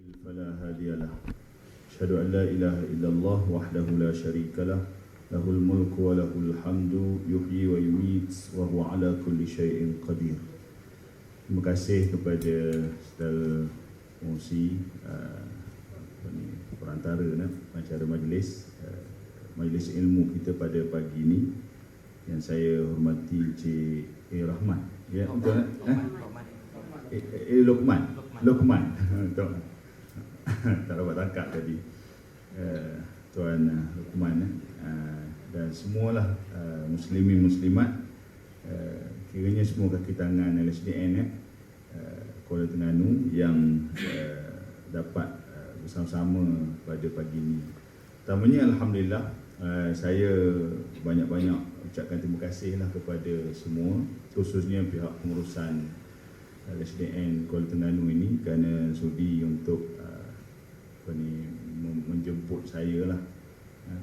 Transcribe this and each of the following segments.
فلا هادي له أشهد أن لا إله إلا الله وحده لا شريك له له الملك وله الحمد يحيي ويميت وهو على كل شيء قدير. Terima kasih kepada saudara pengurusi perantara acara majlis ilmu kita pada pagi ini yang saya hormati Encik Rahman, ya, betul Lokman tak dapat tangkap tadi, Tuan Lokman, dan semualah muslimin muslimat, kiranya semua kaki tangan LSDN Kuala Terengganu yang dapat bersama-sama pada pagi ini. Pertamanya alhamdulillah, saya banyak-banyak ucapkan terima kasihlah kepada semua, khususnya pihak pengurusan LSDN Kuala Terengganu ini kerana sudi untuk menjemput saya lah,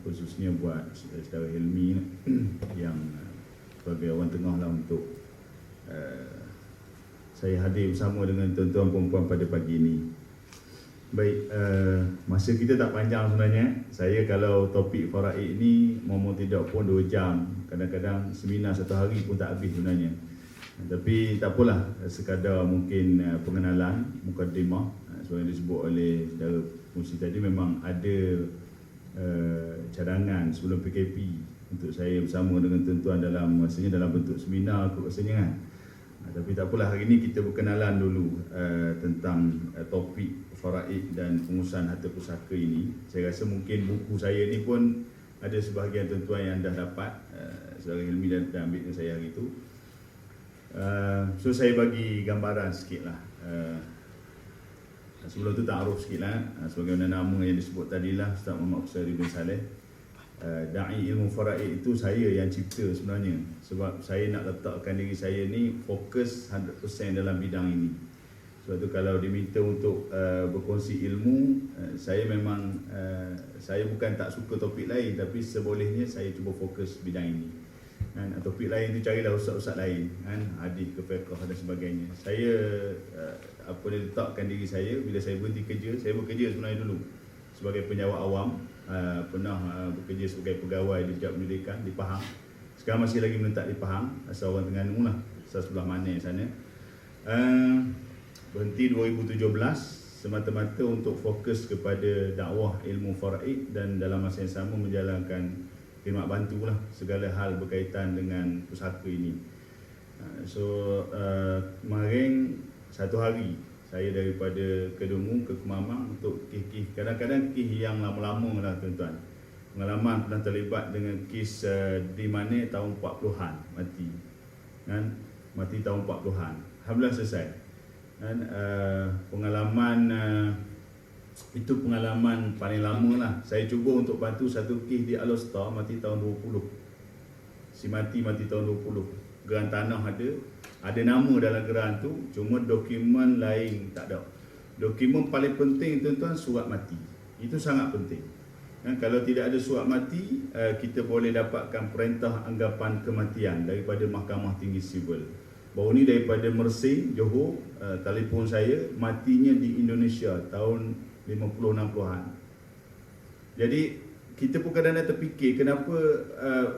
khususnya buat saudara Hilmi yang sebagai orang tengah lah untuk saya hadir bersama dengan tuan-tuan perempuan pada pagi ini. Baik, masa kita tak panjang sebenarnya. Saya kalau topik faraid ni mau tidak pun 2 jam, kadang-kadang seminar 1 hari pun tak habis sebenarnya. Tapi tak apalah, sekadar mungkin pengenalan, mukadimah, seperti yang disebut oleh saudara pengurusi tadi. Memang ada cadangan sebelum PKP untuk saya bersama dengan tuan-tuan dalam bentuk seminar kot rasanya kan. Tapi tak apalah, hari ini kita berkenalan dulu tentang topik faraid dan pengurusan harta pusaka ini. Saya rasa mungkin buku saya ni pun ada sebahagian tuan-tuan yang dah dapat, saudara Hilmi dah ambil dengan saya hari itu. So saya bagi gambaran sikit lah. Sebelum tu ta'aruf sikit lah. Sebagaimana nama yang disebut tadilah, Ustaz Muhammad Qusayri bin Saleh, Da'i ilmu faraid itu saya yang cipta sebenarnya. Sebab saya nak letakkan diri saya ni fokus 100% dalam bidang ini. Sebab tu kalau diminta untuk berkongsi ilmu, saya memang saya bukan tak suka topik lain, tapi sebolehnya saya cuba fokus bidang ini. Topik lain tu carilah ustaz-ustaz lain, hadis ke fiqh dan sebagainya. Saya letakkan diri saya bila saya berhenti kerja. Saya bekerja sebenarnya dulu sebagai penjawat awam, pernah bekerja sebagai pegawai di Pejabat Pendidikan di Pahang. Sekarang masih lagi menetap di Pahang, asal orang Terengganu lah, asal sebelah mana sana. Berhenti 2017 semata-mata untuk fokus kepada dakwah ilmu faraid dan dalam masa yang sama menjalankan khidmat bantulah segala hal berkaitan dengan pusaka ini. Kemarin 1 hari saya daripada Kedungu ke Kemamang untuk kes-kes, kadang-kadang kes yang lama-lama lah tuan-tuan. Pengalaman pernah terlibat dengan kes di mana tahun 40-an mati, mati tahun 40-an, alhamdulillah selesai. Pengalaman itu pengalaman paling lama lah. Saya cuba untuk bantu satu kes di Alostar, mati tahun 20. Si mati tahun 20. Geran tanah ada nama dalam geran tu, cuma dokumen lain tak ada. Dokumen paling penting tuan-tuan, surat mati. Itu sangat penting. Kalau tidak ada surat mati, kita boleh dapatkan perintah anggapan kematian daripada Mahkamah Tinggi Sivil. Baru ni daripada Mersing, Johor, telefon saya, matinya di Indonesia tahun 50-60-an. Jadi kita pun kadang-kadang terfikir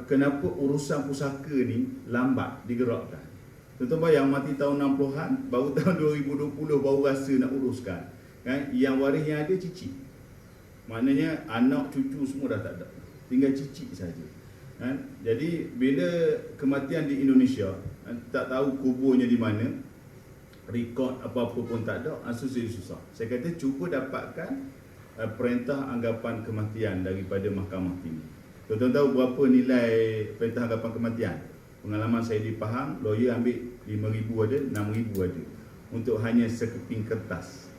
kenapa urusan pusaka ni lambat digerakkan. Tuan-tuan bayang, mati tahun 60-an, baru tahun 2020 baru rasa nak uruskan. Yang waris yang ada cicit. Maknanya anak cucu semua dah tak ada, tinggal cicit saja. Jadi bila kematian di Indonesia, tak tahu kuburnya di mana, rekod apa-apa pun tak ada, susah. Saya kata cuba dapatkan perintah anggapan kematian daripada Mahkamah Tinggi. Tuan-tuan tahu berapa nilai perintah anggapan kematian? Pengalaman saya di Pahang, lawyer ambil 5,000 ada, 6,000 ada, untuk hanya sekeping kertas.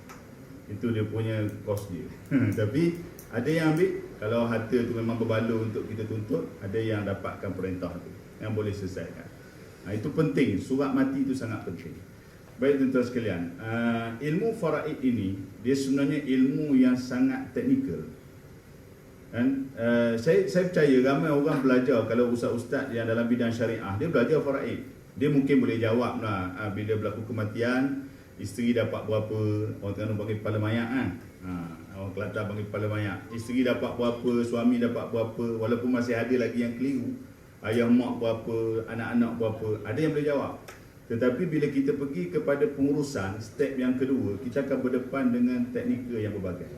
Itu dia punya kos dia. Tapi ada yang ambil, kalau harta tu memang berbaloi untuk kita tuntut, ada yang dapatkan perintah tu yang boleh selesaikan. Itu penting, surat mati itu sangat penting. Baik tuan-tuan sekalian, ilmu faraid ini dia sebenarnya ilmu yang sangat teknikal. Saya percaya ramai orang belajar, kalau ustaz-ustaz yang dalam bidang syariah, dia belajar faraid, dia mungkin boleh jawab lah bila berlaku kematian, Isteri dapat berapa, orang Terengganu panggil kepala mayat kan. Orang Kelantan panggil kepala mayat. Isteri dapat berapa, suami dapat berapa, walaupun masih ada lagi yang keliru. Ayah mak berapa, anak-anak berapa, ada yang boleh jawab. Tetapi bila kita pergi kepada pengurusan, step yang kedua, kita akan berdepan dengan teknikal yang berbagai.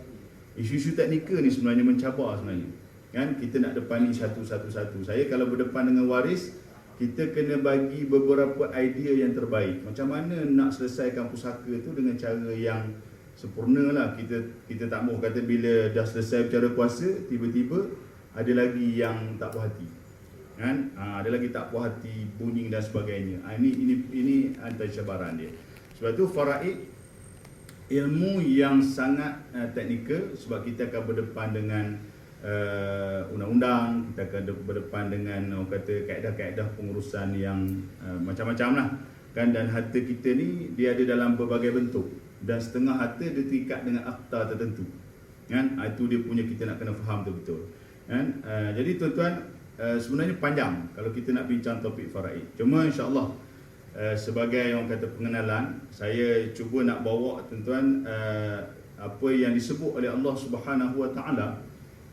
Isu-isu teknikal ni sebenarnya mencabar sebenarnya. Kan kita nak depani satu-satu. Saya kalau berdepan dengan waris, kita kena bagi beberapa idea yang terbaik. Macam mana nak selesaikan pusaka tu dengan cara yang sempurna lah. Kita tak mahu kata bila dah selesai bicara kuasa, tiba-tiba ada lagi yang tak puas hati. Kan? Ada lagi tak puas hati, bunyi dan sebagainya. Ini antara cabaran dia. Sebab tu faraid ilmu yang sangat teknikal, sebab kita akan berdepan dengan undang-undang, kita akan berdepan dengan orang kata kaedah-kaedah pengurusan yang macam-macam lah kan. Dan harta kita ni dia ada dalam berbagai bentuk, dan setengah harta dia terikat dengan akta tertentu kan. Itu dia punya, kita nak kena faham tu betul kan. Jadi tuan-tuan, sebenarnya panjang kalau kita nak bincang topik faraid. Cuma insya-Allah sebagai orang kata pengenalan, saya cuba nak bawa tuan-tuan apa yang disebut oleh Allah Subhanahu Wa Taala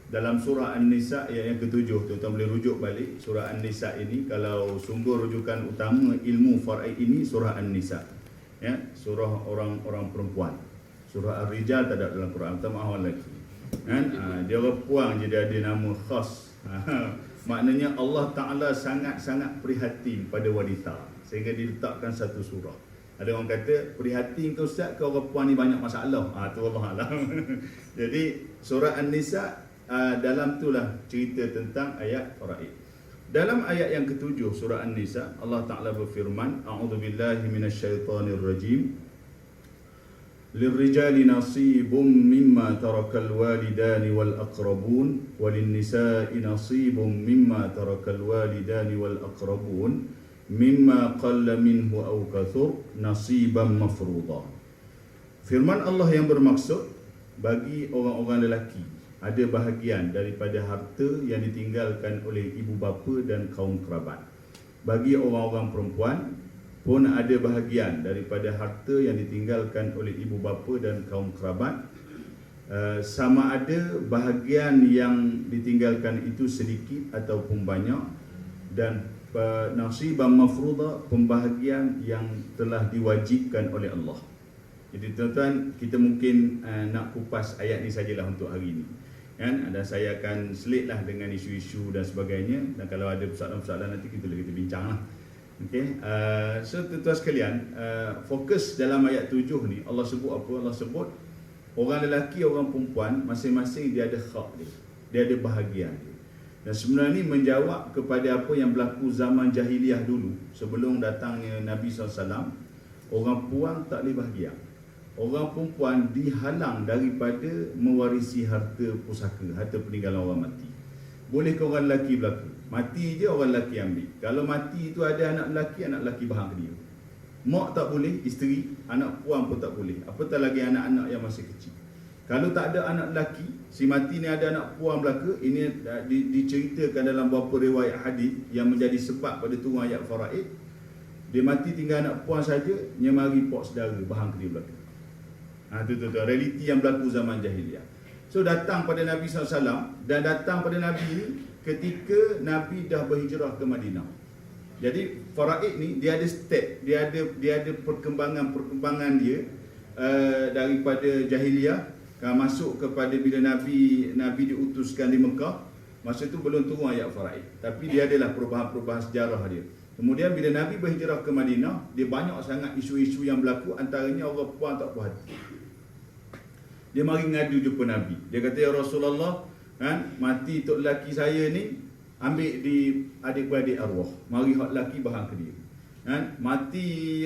dalam surah An-Nisa ayat yang ke-7. Tuan-tuan boleh rujuk balik surah An-Nisa ini. Kalau sumber rujukan utama ilmu faraid ini surah An-Nisa, ya, surah orang-orang perempuan. Surah Ar-Rijal tak ada dalam Quran, minta maaf lagi kan. Dia orang puang je, dia ada nama khas. Maknanya Allah Ta'ala sangat-sangat prihatin pada wanita, sehingga diletakkan satu surah. Ada orang kata, prihatin ke Ustaz ke orang puan ni banyak masalah? Tu Allah Alam. Jadi surah An-Nisa, dalam itulah cerita tentang ayat faraid. Dalam ayat yang ke-7 surah An-Nisa, Allah Ta'ala berfirman, A'udzubillahi minasyaitanirrajim. للرجال نصيب مما ترك الوالدان والأقربون وللنساء نصيب مما ترك الوالدان والأقربون مما قل منه أو كثر نصيبا مفروضا. Firman Allah yang bermaksud, bagi orang-orang lelaki ada bahagian daripada harta yang ditinggalkan oleh ibu bapa dan kaum kerabat. Bagi orang-orang perempuan pun ada bahagian daripada harta yang ditinggalkan oleh ibu bapa dan kaum kerabat. Sama ada bahagian yang ditinggalkan itu sedikit ataupun banyak, dan nasiban mafruḍa, pembahagian yang telah diwajibkan oleh Allah. Jadi tuan-tuan, kita mungkin nak kupas ayat ni sajalah untuk hari ini kan. Dan saya akan selitlah dengan isu-isu dan sebagainya, dan kalau ada persoalan-persoalan nanti kita bincang lah. Okay. So tuan-tuan sekalian, fokus dalam ayat 7 ni Allah sebut apa? Allah sebut orang lelaki, orang perempuan masing-masing dia ada hak dia, dia ada bahagian dia. Dan sebenarnya ni menjawab kepada apa yang berlaku zaman jahiliah dulu, sebelum datangnya Nabi SAW. Orang puan tak boleh bahagia, orang perempuan dihalang daripada mewarisi harta pusaka, harta peninggalan orang mati. Boleh ke orang lelaki berlaku? Mati je orang lelaki ambil. Kalau mati itu ada anak lelaki bahang ke dia. Mak tak boleh, isteri, anak puan pun tak boleh. Apatah lagi anak-anak yang masih kecil. Kalau tak ada anak lelaki, si mati ni ada anak puan belaka. Ini diceritakan dalam beberapa riwayat hadis yang menjadi sebab pada turun ayat faraid. Dia mati tinggal anak puan saja, dia mari pok saudara bahang ke dia belaka. Itu realiti yang berlaku zaman jahiliah. So datang pada Nabi SAW, dan datang pada Nabi ni ketika Nabi dah berhijrah ke Madinah. Jadi faraid ni dia ada step, dia ada perkembangan dia daripada jahiliah masuk kepada bila Nabi diutuskan di Mekah. Masa tu belum turun ayat faraid, tapi dia adalah perubahan-perubahan sejarah dia. Kemudian bila Nabi berhijrah ke Madinah, dia banyak sangat isu-isu yang berlaku, antaranya orang puan tak puas hati. Dia mari ngadu jumpa Nabi. Dia kata, ya Rasulullah, kan, mati tok lelaki saya ni ambil di adik-beradik arwah. Mari hak lelaki bahang ke dia. Kan, mati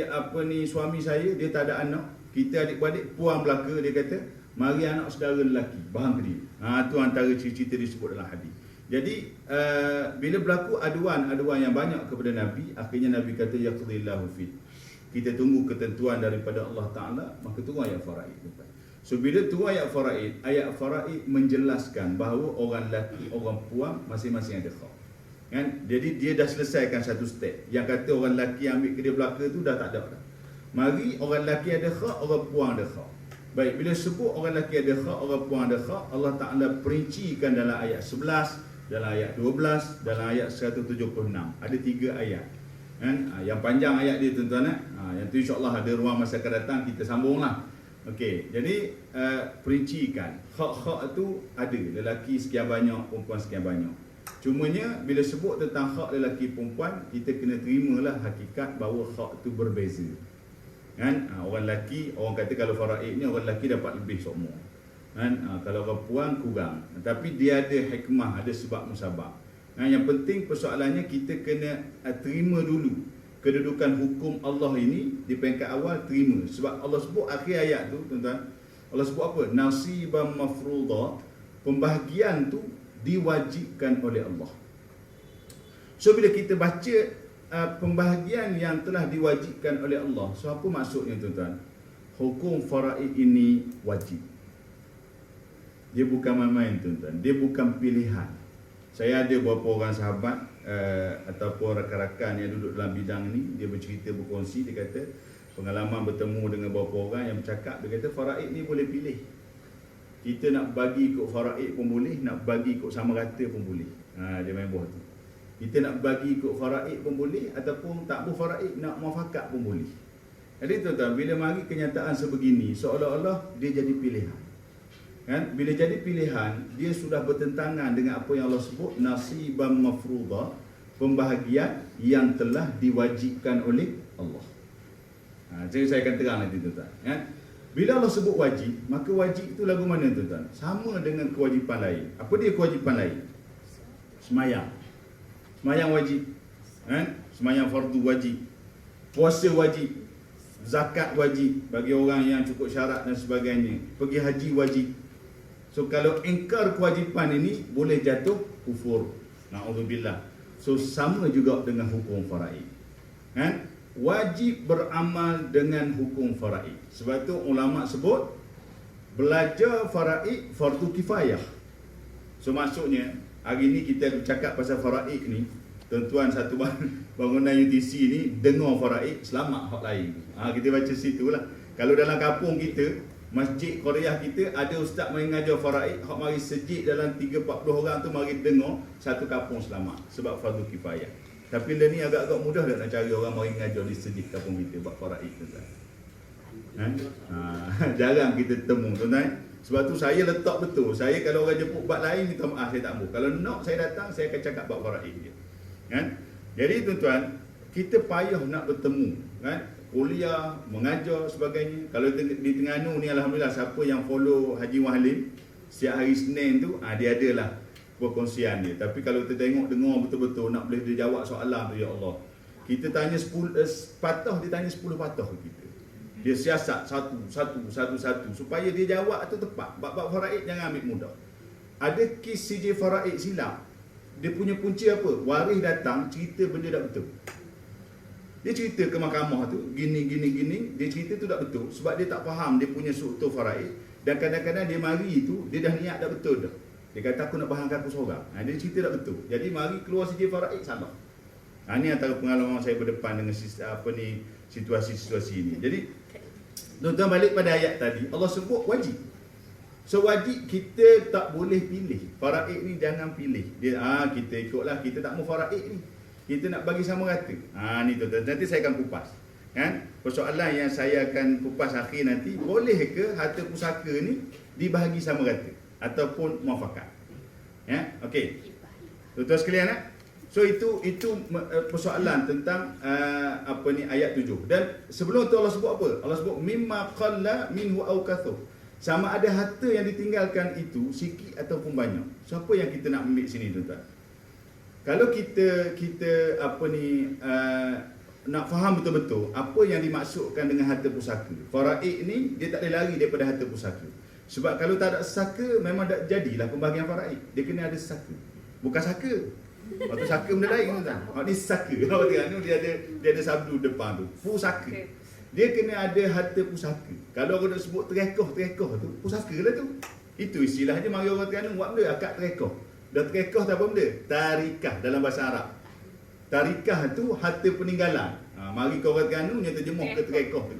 suami saya, dia tak ada anak. Kita adik-beradik puan belaka, dia kata, mari anak saudara lelaki bahang ke dia. Tu antara cerita disebut dalam hadis. Jadi bila berlaku aduan yang banyak kepada Nabi, akhirnya Nabi kata yaqdillahu fi. Kita tunggu ketentuan daripada Allah Taala, maka turun ayat faraid. So bila turun ayat faraid menjelaskan bahawa orang lelaki, orang puan masing-masing ada hak. Kan? Jadi dia dah selesaikan satu step. Yang kata orang lelaki ambil ke dia belaka tu dah tak ada dah. Mari orang lelaki ada hak, orang perempuan ada hak. Baik, bila sebut orang lelaki ada hak, orang perempuan ada hak, Allah Ta'ala perincikan dalam ayat 11, dalam ayat 12, dalam ayat 176. Ada 3 ayat. Kan? Yang panjang ayat dia tuan-tuan. Yang tu insya-Allah ada ruang masa akan datang kita sambunglah. Okey, jadi perincikan hak-hak tu ada, lelaki sekian banyak, perempuan sekian banyak. Cumanya bila sebut tentang hak lelaki perempuan, kita kena terimalah hakikat bahawa hak tu berbeza. Kan? Orang lelaki, orang kata kalau faraid ni orang lelaki dapat lebih semua. Kan? Kalau orang perempuan kurang. Tapi dia ada hikmah, ada sebab musabab. Yang penting persoalannya kita kena terima dulu kedudukan hukum Allah ini di peringkat awal, terima. Sebab Allah sebut akhir ayat tu tuan-tuan, Allah sebut apa? Nasiban mafruḍa, pembahagian tu diwajibkan oleh Allah. So bila kita baca pembahagian yang telah diwajibkan oleh Allah, so apa maksudnya tuan-tuan? Hukum faraid ini wajib. Dia bukan main-main tuan-tuan, dia bukan pilihan. Saya ada beberapa orang sahabat ataupun rakan-rakan yang duduk dalam bidang ni, dia bercerita, berkongsi, dia kata pengalaman bertemu dengan beberapa orang yang bercakap, dia kata faraid ni boleh pilih. Kita nak bagi ikut faraid pun boleh, nak bagi ikut sama rata pun boleh. Dia main buah tu. Kita nak bagi ikut faraid pun boleh, ataupun tak berfaraid, nak muafakat pun boleh. Jadi tuan-tuan, bila mari kenyataan sebegini, seolah-olah dia jadi pilihan. Kan? Bila jadi pilihan, dia sudah bertentangan dengan apa yang Allah sebut nasiban mafruḍa, pembahagian yang telah diwajibkan oleh Allah. Jadi saya akan terang nanti tuan-tuan. Kan? Bila Allah sebut wajib, maka wajib itu lagu mana tuan-tuan? Sama dengan kewajipan lain. Apa dia kewajipan lain? Semayang. Semayang wajib. Kan? Semayang fardu wajib. Puasa wajib. Zakat wajib bagi orang yang cukup syarat dan sebagainya. Pergi haji wajib. So kalau ingkar kewajipan ini boleh jatuh kufur. Na'udzubillah. So sama juga dengan hukum faraid. Kan? Wajib beramal dengan hukum faraid. Sebab tu ulama sebut belajar faraid fardu kifayah. So maksudnya hari ni kita bercakap pasal faraid ni, tuan-tuan satu bangunan UTC ni dengar faraid, selamat hak lain. Kita baca situ lah. Kalau dalam kampung kita, masjid Korea kita ada ustaz mari ngajar faraid, hak mari sejid dalam 3-40 orang tu mari dengar, satu kampung selamat sebab fardu kifayah. Tapi dia ni agak-agak mudah dah nak cari orang mari ngajar di sejid kampung kita buat faraid tuan-tuan. Jarang kita temu tuan-tuan. Sebab tu saya letak betul. Saya kalau orang jemput bab lain, minta maaf saya tak mau. Kalau nak saya datang, saya akan cakap bab faraid dia. Kan? Jadi tuan-tuan, kita payah nak bertemu, kan? Kuliah, mengajar sebagainya. Kalau di Terengganu ni alhamdulillah, siapa yang follow Haji Wahlim setiap hari Senin tu, dia adalah perkongsian dia. Tapi kalau kita tengok dengar betul-betul nak boleh dia jawab soalan tu, ya Allah. Kita tanya 10 patah, dia tanya 10 patah ke kita. Dia siasat satu supaya dia jawab tu tepat. Bab-bab faraid jangan ambil mudah. Ada kes CJ faraid silap. Dia punya punca apa? Waris datang cerita benda tak betul. Dia cerita ke mahkamah tu gini, dia cerita tu tak betul sebab dia tak faham dia punya struktur faraid, dan kadang-kadang dia mari tu dia dah niat dah betul dah. Dia kata aku nak bahankan aku seorang. Dia cerita tak betul. Jadi mari keluar CJ faraid salah. Ini antara pengalaman saya berdepan dengan situasi-situasi ini. Jadi tuan-tuan balik pada ayat tadi, Allah sebut wajib. So wajib kita tak boleh pilih. Faraid ni jangan pilih. Dia kita ikutlah, kita tak mau faraid ni. Kita nak bagi sama rata. Ni tuan-tuan, nanti saya akan kupas. Kan? Persoalan yang saya akan kupas akhir nanti, boleh ke harta pusaka ni dibahagi sama rata ataupun muafakat? Ya, okey. Tuan-tuan sekalian, so itu persoalan tentang ayat 7. Dan sebelum tu Allah sebut apa? Allah sebut mimma qalla minhu aw kathur. Sama ada harta yang ditinggalkan itu sikit ataupun banyak. So apa yang kita nak ambil sini tuan-tuan? Kalau kita nak faham betul-betul apa yang dimaksudkan dengan harta pusaka. Faraid ni dia tak boleh lari daripada harta pusaka. Sebab kalau tak ada saka, memang tak jadilah pembahagian faraid. Dia kena ada saka. Bukan saka. Waktu saka benda lain tuan. Ni saka. Dia ada sabdu depan tu. Pusaka. Dia kena ada harta pusaka. Kalau orang nak sebut terekoh tu, pusaka lah tu. Itu istilahnya mari orang Terengganu buat benda akad terekoh. Dan terekoh tak apa benda? Tarikah dalam bahasa Arab. Tarikah tu harta peninggalan. Mari kau orang Terengganu nya terjemuh ke terekoh tu.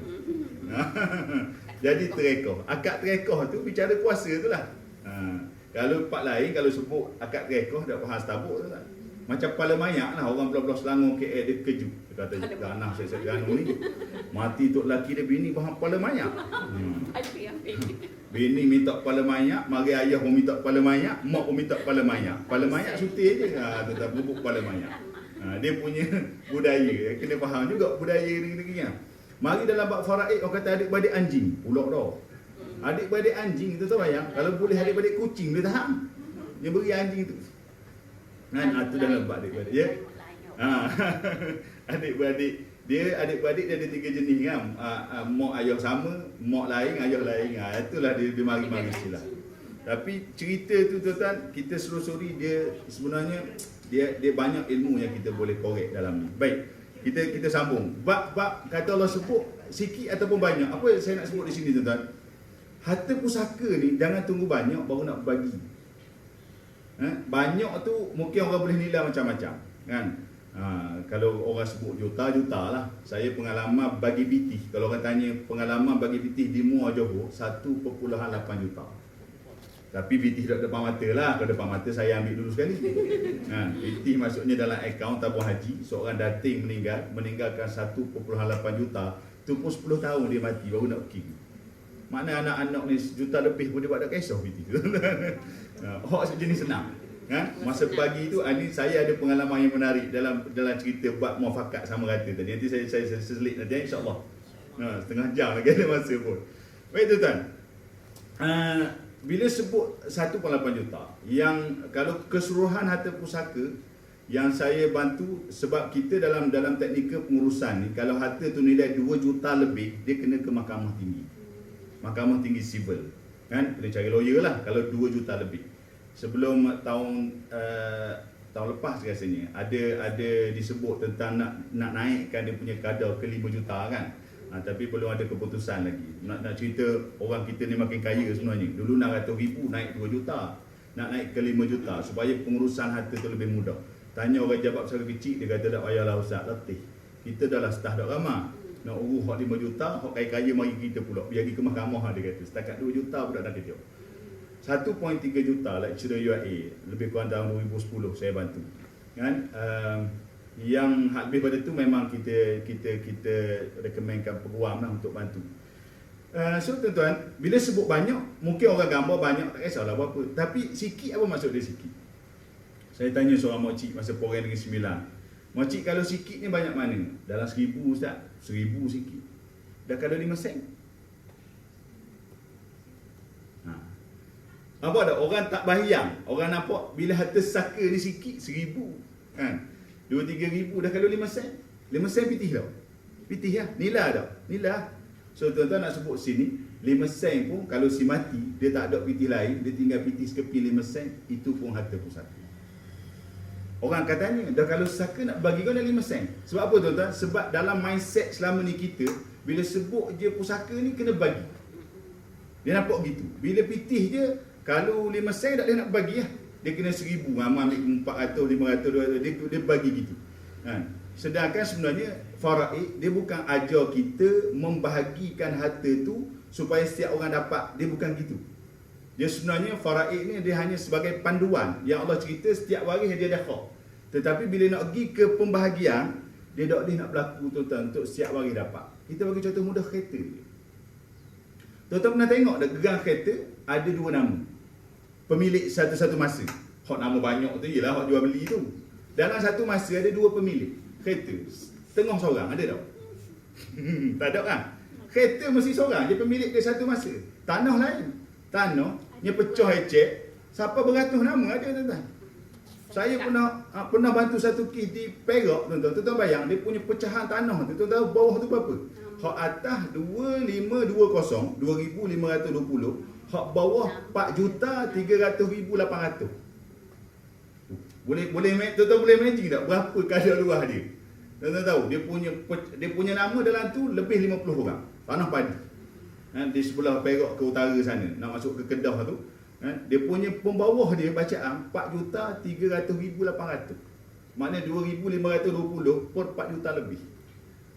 Jadi terekoh. Akad terekoh tu bicara kuasa tu lah. Kalau part lain, kalau sebut akad terekoh, dah faham setabuk tu tak? Macam kepala mayat lah, orang belah-belah Selangor KL dia kejut. Dia kata, tanah saya Terengganu ni, mati tok lelaki dia bini faham kepala mayat. Bini minta kepala mayat, mari ayah pun minta kepala mayat, mak pun minta kepala mayat. Kepala mayat sutir je, tetap bubuk kepala mayat. Dia punya budaya, kena faham juga budaya negeri-negeri kan. Mari dalam bab faraid, orang kata adik-beradik anjing, pulak dah. Adik-beradik anjing, kita tahu bayang, kalau boleh adik-beradik kucing, dia tahan. Dia beri anjing tu. Kan, itu dalam bab adik-beradik, ya. Adik-beradik, dia ada 3 jenis kan. Mak ayah sama, mak lain, ayah lain. Itulah dia mari-mari silah. Tapi cerita tu tuan-tuan, kita selusuri dia sebenarnya dia banyak ilmu yang kita boleh korek dalam ni. Baik, kita sambung. Bab kata Allah sebut sikit ataupun banyak. Apa yang saya nak sebut di sini tuan-tuan? Harta pusaka ni jangan tunggu banyak baru nak bagi. Banyak tu mungkin orang boleh nilai macam-macam, kan? Kalau orang sebut juta-juta lah. Saya pengalaman bagi pitih. Kalau orang tanya pengalaman bagi pitih di Muar Johor 1.8 juta. Tapi pitih tak depan mata lah. Kalau depan mata saya ambil dulu sekali. Pitih maksudnya dalam akaun tabung haji. Seorang dating meninggalkan 1.8 juta. Tu pun 10 tahun dia mati baru nak king. Mana anak-anak ni juta lebih pun dia buat tak kisah pitih. Hak sejenis senang. Masa pagi tu ni saya ada pengalaman yang menarik dalam cerita bab muafakat sama rata tadi. Nanti saya selit nanti insya-Allah. Setengah jam lagi ada masa pun. Baik tuan-tuan. Bila sebut 1.8 juta, yang kalau keseluruhan harta pusaka yang saya bantu, sebab kita dalam teknikal pengurusan ni, kalau harta tu nilai 2 juta lebih, dia kena ke mahkamah tinggi. Mahkamah tinggi sivil. Kan? Kena cari lawyer lah kalau 2 juta lebih. Sebelum tahun lepas rasanya ada disebut tentang nak naikkan dia punya kadar ke 5 juta kan. Tapi belum ada keputusan lagi. Nak cerita orang kita ni makin kaya sebenarnya. Dulu 600,000 naik 2 juta. Nak naik ke 5 juta supaya pengurusan harta tu lebih mudah. Tanya orang jabat besar kecil, dia kata tak payahlah ustaz, letih. Kita dah lah staf dak ramah. Nak urus hak 5 juta, hak kaya-kaya mari kita pula. Biar pergi ke mahkamah dia kata. Setakat 2 juta pun dah kerja. 1.3 juta lecturer UIA lebih kurang tahun 2010 saya bantu. Kan? Yang hak lebih pada tu memang kita rekomenkan peguam lah untuk bantu. So tuan-tuan, bila sebut banyak, mungkin orang gambar banyak tak kisahlah berapa. Tapi sikit apa maksud dia sikit? Saya tanya seorang makcik masa Poren Negeri Sembilan. Makcik kalau sikit ni banyak mana? Dalam 1,000 ustaz, 1,000 sikit. Dah kalau 5 sen. Apa ada orang tak bayang, orang nampak bila harta saka ni sikit 1,000 kan. 2-3 ribu dah kalau 5 sen. 5 sen pitih tau. Pitih lah, nilai tau. Nilai. So tuan-tuan nak sebut sini 5 sen pun kalau si mati dia tak ada pitih lain, dia tinggal pitih sekepi 5 sen, itu pun harta pusaka. Orang katanya dah kalau saka nak bagi kau dah 5 sen. Sebab apa tuan-tuan? Sebab dalam mindset selama ni kita, bila sebut je pusaka ni kena bagi. Dia nampak gitu. Bila pitih je, kalau 5 sen tak boleh nak bagi lah. Dia kena 1,000, ambil 400, 500, 200, dia bagi gitu. Sedangkan sebenarnya faraid dia bukan ajar kita membahagikan harta tu supaya setiap orang dapat. Dia bukan gitu. Dia sebenarnya faraid ni dia hanya sebagai panduan yang Allah cerita setiap waris dia ada hak. Tetapi bila nak pergi ke pembahagian, dia tak boleh nak berlaku tuan-tuan untuk setiap waris dapat. Kita bagi contoh mudah kereta je. Tuan-tuan pernah tengok tak gegang kereta ada 2 nama. Pemilik satu-satu masa. Hak nama banyak tu ialah hak jual beli tu. Dalam satu masa ada 2 pemilik kereta. Tengah seorang ada tak? Tak ada kan? Kereta mesti seorang, dia pemilik dia satu masa. Tanah lain. Tanah nya pecah ecek. Siapa beratus nama ada tuan-tuan. Saya pernah bantu satu kes di Perak tuan-tuan. Tuan-tuan bayang dia punya pecahan tanah tu. Tuan-tuan tahu bawah tu berapa? Hak atas 2520, 2520. Hak bawah 4,300,800. Boleh tuan-tuan boleh imagine tak berapa kadar luas dia? Tuan-tuan tahu dia punya nama dalam tu lebih 50 orang. Tanah padi. Di sebelah Perak ke utara sana, nak masuk ke Kedah tu. Dia punya pembawah dia bacaan 4,300,800. Maknanya 2,520 per 4 juta lebih.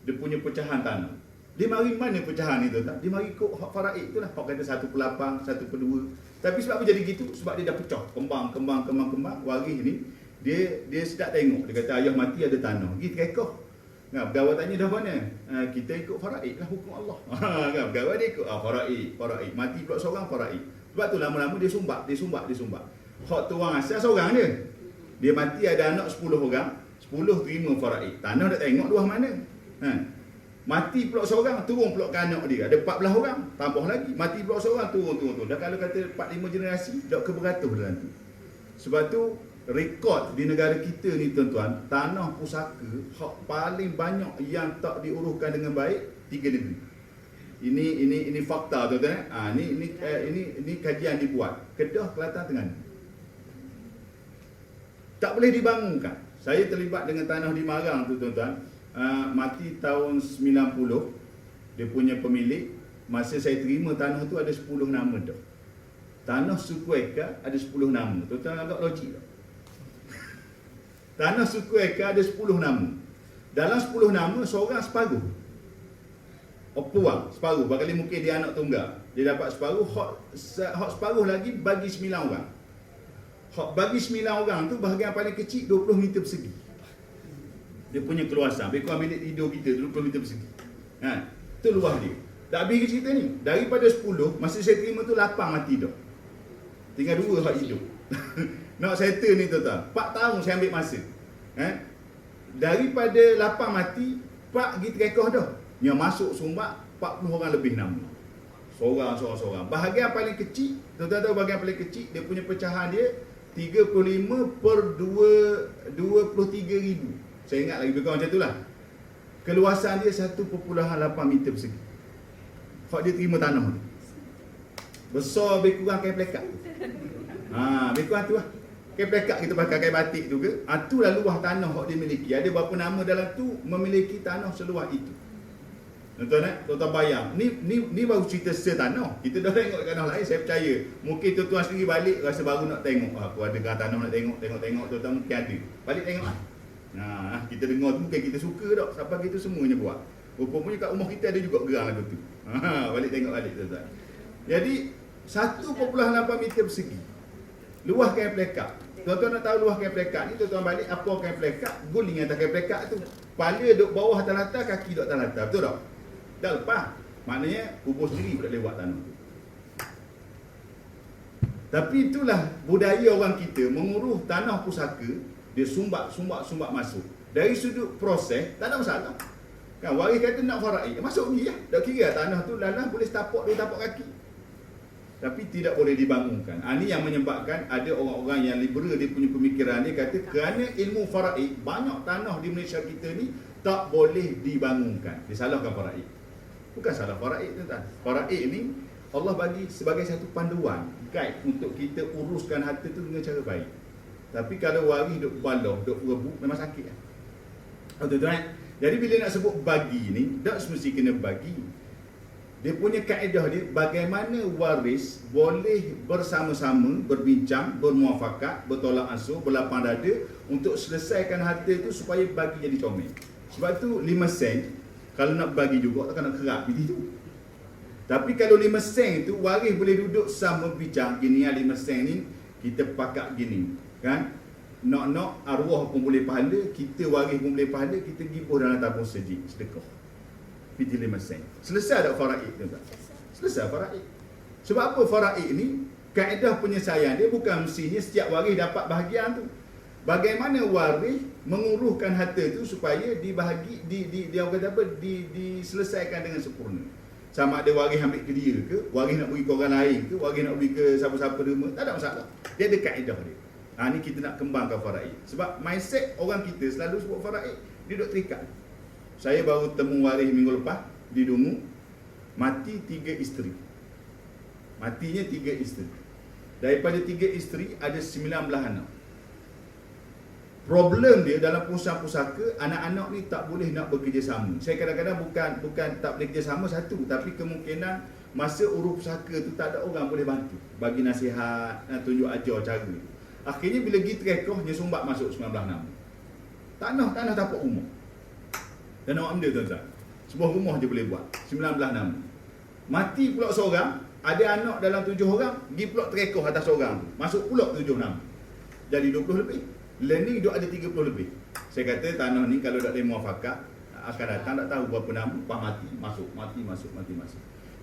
dia punya pecahan tanah. Dia mari mana pecahan itu tak? Dia mari ikut hak faraid itulah. Hak kata 1/8, 1/2. Tapi sebab apa jadi gitu? Sebab dia dah pecah, kembang. Waris ni dia sedap tengok. Dia kata ayah mati ada tanah. Pergi terekoh. Nah, pegawai tanya dah mana? Kita ikut faraid lah, hukum Allah. Kan pegawai dia ikut faraid. Mati pula seorang faraid. Sebab tu lama-lama dia sumbat. Hak tuang asal seorang dia. Dia mati ada anak 10 orang, 10 terima faraid. Tanah dah tengok luah mana. Mati pula seorang, turun pula ke anak dia. Ada 14 orang, tambah lagi. Mati pula seorang, turun. Dah kalau kata 4-5 generasi, dah ke beratus dalam tu. Sebab tu, rekod di negara kita ni tuan-tuan, tanah pusaka, hak paling banyak yang tak diuruskan dengan baik, 3 negeri. Ini fakta tuan-tuan. Ini kajian dibuat. Kedah, Kelantan, Terengganu. Tak boleh dibangunkan. Saya terlibat dengan tanah di Marang tu tuan-tuan. Mati tahun 90, dia punya pemilik, masa saya terima tanah tu ada 10 nama dah. Tanah suku Eka ada 10 nama. Tuan-tuan agak logik tak? Tanah suku Eka ada 10 nama. Dalam 10 nama, seorang separuh. Peluang, separuh. Bakal mungkin dia anak tunggal. Dia dapat separuh, hak separuh lagi bagi 9 orang. Hak bagi 9 orang tu bahagian paling kecil 20 meter persegi. Dia punya keluasan. Lebih kurang bilik tidur kita 20 meter persegi. Itu luas dia. Tak habis cerita ni. Daripada 10, masa saya terima tu 8 mati dah. Tinggal 2 hak hidup. Nak settle ni tuan-tuan. 4 tahun saya ambil masa. Daripada 8 mati, 4 pergi terekoh dah. Yang masuk sumbat 40 orang lebih nama. Seorang. Bahagian paling kecil, tuan-tuan tahu bahagian paling kecil, dia punya pecahan dia 35/23 ribu. Saya ingat lagi lebih kurang macam itulah. Keluasan dia 1.8 meter persegi. Hak dia terima tanah tu. Besar lebih kurang kain plekat. Lebih kurang tu lah. Kain plekat kita pakai kain batik juga. Itulah luah tanah hak dia miliki. Ada berapa nama dalam tu memiliki tanah seluas itu. Tuan-tuan bayang. Ni baru cerita setanah. Kita dah tengok tanah lain, saya percaya. Mungkin tuan-tuan sendiri balik rasa baru nak tengok. Aku ada tanah nak tengok tuan-tuan mungkin ada. Balik tengok lah. Kita dengar tu bukan kita suka tak. Sampai kita semuanya buat. Rupanya kat rumah kita ada juga gerang lagu tu. Balik tengok balik tuan-tuan. Jadi 1.8 meter persegi. Luah kain plekat. Tuan-tuan nak tahu luah kain plekat ni, tuan-tuan balik apa kain plekat, guling atas kain plekat tu. Kepala duduk bawah atas latar, kaki duduk atas latar. Betul tak? Dah lepas. Maknanya kubur sendiri pula lewat tanah tu. Tapi itulah budaya orang kita mengurus tanah pusaka. Dia sumbat masuk. Dari sudut proses, tak ada masalah. Kan waris kata nak faraid, masuk ni lah. Tak kira tanah tu lalang boleh tapak 2 tapak kaki. Tapi tidak boleh dibangunkan. Ini yang menyebabkan ada orang-orang yang liberal, dia punya pemikiran, dia kata kerana ilmu faraid, banyak tanah di Malaysia kita ni tak boleh dibangunkan. Disalahkan faraid. Bukan salah faraid tuan-tuan. Faraid ni Allah bagi sebagai satu panduan, guide untuk kita uruskan harta tu dengan cara baik. Tapi kalau waris duk baloh, duk rebut, memang sakit lah. Tuan-tuan, jadi bila nak sebut bagi ni, tak semesti kena bagi. Dia punya kaedah dia, bagaimana waris boleh bersama-sama, berbincang, bermuafakat, bertolak ansur, berlapang dada untuk selesaikan harta tu supaya bagi jadi comel. Sebab tu 5 sen, kalau nak bagi juga takkan nak kerap begitu. Tapi kalau 5 sen tu, waris boleh duduk sama bincang, gini 5 sen ni, kita pakat gini. Kan? Nak arwah pun boleh pahala, kita waris pun boleh pahala, kita gibur dalam tabung sedekah. Piti 5 sen. Selesai tak faraid tuan-tuan? Selesai faraid. Sebab apa faraid ni? Kaedah penyelesaian dia bukan mestinya setiap waris dapat bahagian tu. Bagaimana waris menguruskan harta tu supaya dibahagi diselesaikan dengan sempurna. Sama ada waris ambil ke dia ke, waris nak bagi ke orang lain ke, waris nak bagi ke siapa-siapa derma, tak ada masalah. Dia ada kaedah dia. Ni kita nak kembangkan faraid. Sebab mindset orang kita selalu sebut faraid, dia duduk terikat. Saya baru temu waris minggu lepas di Dungu, mati 3 isteri. Matinya 3 isteri. Daripada 3 isteri ada 19 anak. Problem dia dalam perusahaan pusaka, anak-anak ni tak boleh nak bekerjasama. Saya kadang-kadang bukan tak boleh kerjasama satu, tapi kemungkinan masa urus pusaka tu tak ada orang boleh bantu, bagi nasihat, tunjuk ajar cara. Akhirnya bila pergi terekoh, dia sumbat masuk 19 nama. Tanah tapak rumah. Dan awak benda tuan-tuan. Sebuah rumah je boleh buat. 19 nama. Mati pula seorang, ada anak dalam 7 orang, pergi pula terekoh atas seorang tu. Masuk pula 7 nama. Jadi 20 lebih. Learning duk ada 30 lebih. Saya kata tanah ni kalau tak ada muafakat, akan datang tak tahu berapa nama, lepas mati, masuk.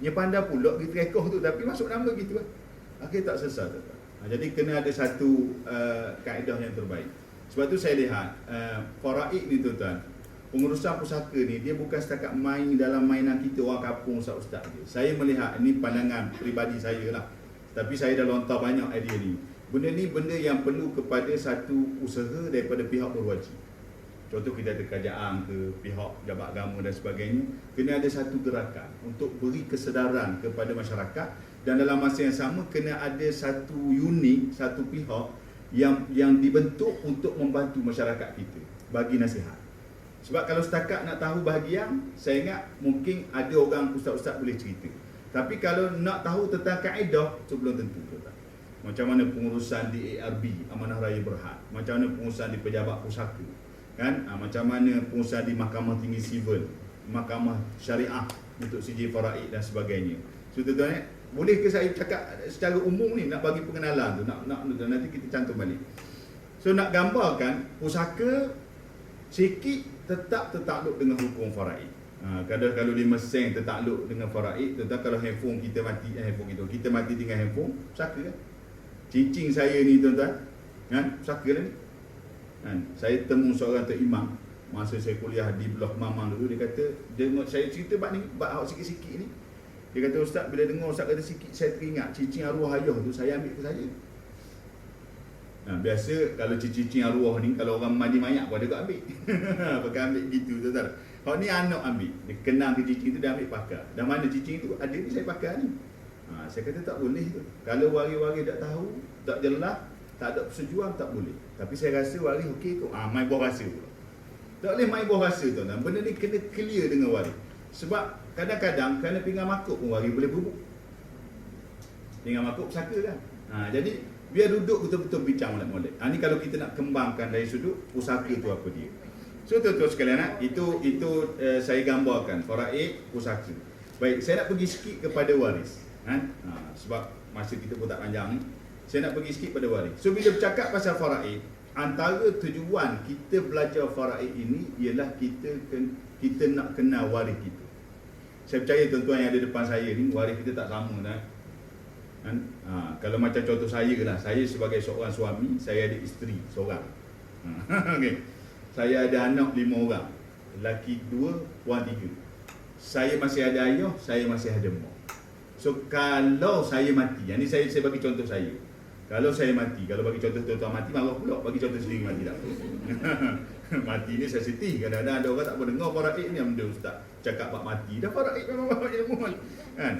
Dia pandai pula pergi terekoh tu, tapi masuk nama gitu lah. Akhir tak selesai. Jadi kena ada satu kaedah yang terbaik. Sebab tu saya lihat faraid ni tuan-tuan, pengurusan pusaka ni dia bukan setakat main dalam mainan kita orang kampung ustaz-ustaz je. Saya melihat, ini pandangan peribadi saya lah, tapi saya dah lontar banyak idea ni. Benda ni benda yang perlu kepada satu usaha daripada pihak berwajib. Contoh kita ada kerajaan ke, pihak jabat agama dan sebagainya, kena ada satu gerakan untuk beri kesedaran kepada masyarakat, dan dalam masa yang sama kena ada satu unit, satu pihak yang dibentuk untuk membantu masyarakat kita bagi nasihat. Sebab kalau setakat nak tahu bahagian, saya ingat mungkin ada orang ustaz-ustaz boleh cerita. Tapi kalau nak tahu tentang kaedah, itu belum tentu. Macam mana pengurusan di ARB, Amanah Raya Berhad, macam mana pengurusan di Pejabat Pusaka, kan? Macam mana pengurusan di Mahkamah Tinggi Sivil, Mahkamah Syariah untuk CJ Faraid dan sebagainya. So tuan-tuan, boleh ke saya cakap secara umum ni, nak bagi pengenalan tu, nak nanti kita cantum balik. So nak gambarkan, pusaka sikit tetap tertakluk dengan hukum faraid. Kalau di mesin tertakluk dengan faraid, tentang kalau handphone kita mati, kita mati tinggal handphone, pusaka kan? Cincin saya ni tuan-tuan, kan? Pusaka lah ni. Kan? Saya temu seorang Tok Imam masa saya kuliah di Blok Mamang dulu. Dia kata, saya cerita bab ni, bab sikit-sikit ni. Dia kata, ustaz, bila dengar ustaz kata sikit, saya teringat cincin arwah ayah tu saya ambil ke saya. Biasa kalau cincin arwah ni, kalau orang mandi mayat pun ada kot ambil. Pakai ambil gitu tuan-tuan. Kalau ni anak ambil, dia kenang ke cincin tu, dia ambil pakai. Dan mana cincin tu? Ada ni saya pakai ni. Saya kata tak boleh tu. Kalau waris-waris tak tahu, tak jelas, tak ada persetujuan, tak boleh. Tapi saya rasa waris okey tu. Main buah rasa pula. Tak boleh main buah rasa tu. Benda ni kena clear dengan waris. Sebab kadang-kadang kerana pinggan makuk pun waris boleh berubuk. Pinggan makuk pusaka kan. Jadi biar duduk betul-betul bincang molek-molek. Ni kalau kita nak kembangkan dari sudut pusaka tu apa dia. So tuan-tuan sekalian, itu saya gambarkan faraid pusaka. Baik, saya nak pergi sikit kepada waris. Sebab masa kita pun tak panjang ni, saya nak pergi sikit pada waris. So bila bercakap pasal faraid, antara tujuan kita belajar faraid ini ialah kita nak kenal waris kita. Saya percaya tuan-tuan yang ada depan saya ni, waris kita tak sama dah. Kalau macam contoh saya lah, saya sebagai seorang suami, saya ada isteri seorang. Okay. Saya ada anak 5 orang, lelaki 2, puan 3. Saya masih ada ayah, saya masih ada mak. So kalau saya mati, yang ni saya bagi contoh saya. Kalau saya mati, kalau bagi contoh tuan-tuan mati, marah pula. Bagi contoh sendiri mati tak. Mati ni sensitif. Kadang-kadang ada orang tak boleh dengar faraid ni, benda ustaz cakap bab mati. Dah faraid memang ilmu kan.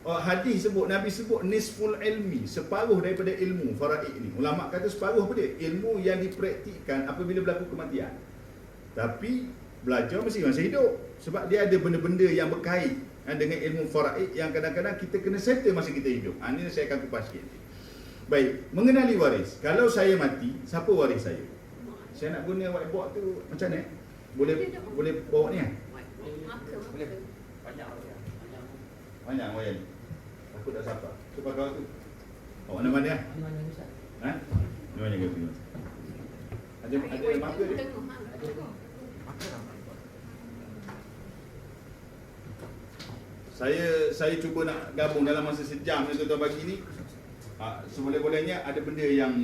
Hadis sebut, Nabi sebut nisful ilmi, separuh daripada ilmu faraid ni. Ulama kata separuh apa dia? Ilmu yang dipraktikkan apabila berlaku kematian. Tapi belajar mesti masa hidup. Sebab dia ada benda-benda yang berkait dengan ilmu faraid yang kadang-kadang kita kena settle masa kita hidup. Ini saya akan kupas sikit. Baik, mengenali waris. Kalau saya mati, siapa waris saya? Saya nak guna whiteboard tu macam mana? Boleh bawa ni kan? Boleh. Banyak wayang. Aku tak siapa. Cuba kau tu. Awak nama dia? Mana Ustaz? Ni banyak ke tu? Ada marker dia? Saya cuba nak gabung dalam masa sejam ni tuan-tuan pagi ni. Seboleh-bolehnya ada benda yang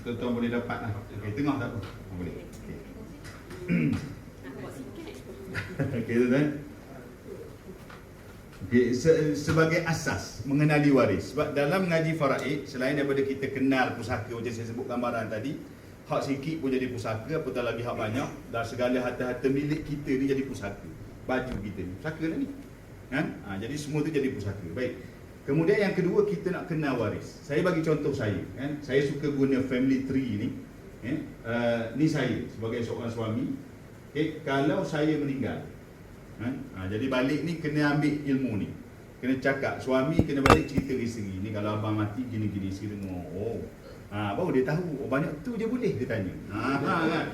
tuan-tuan boleh dapat lah. Okey, tengah tak apa. Boleh. Okey. Okey tuan-tuan. Okey, sebagai asas mengenali waris. Sebab dalam mengaji faraid, selain daripada kita kenal pusaka macam saya sebut gambaran tadi, hak sikit pun jadi pusaka, apatah lagi hak banyak, dan segala harta-harta milik kita ni jadi pusaka. Baju kita ni pusaka lah ni kan? Jadi semua tu jadi pusaka. Baik, kemudian yang kedua, kita nak kenal waris. Saya bagi contoh saya kan? Saya suka guna family tree ni. Ni saya sebagai seorang suami. Kalau saya meninggal kan? Jadi balik ni kena ambil ilmu ni, kena cakap, suami kena balik cerita isteri ni, kalau abang mati gini-gini, isteri dengar, baru dia tahu. Banyak tu je boleh dia tanya. Kan?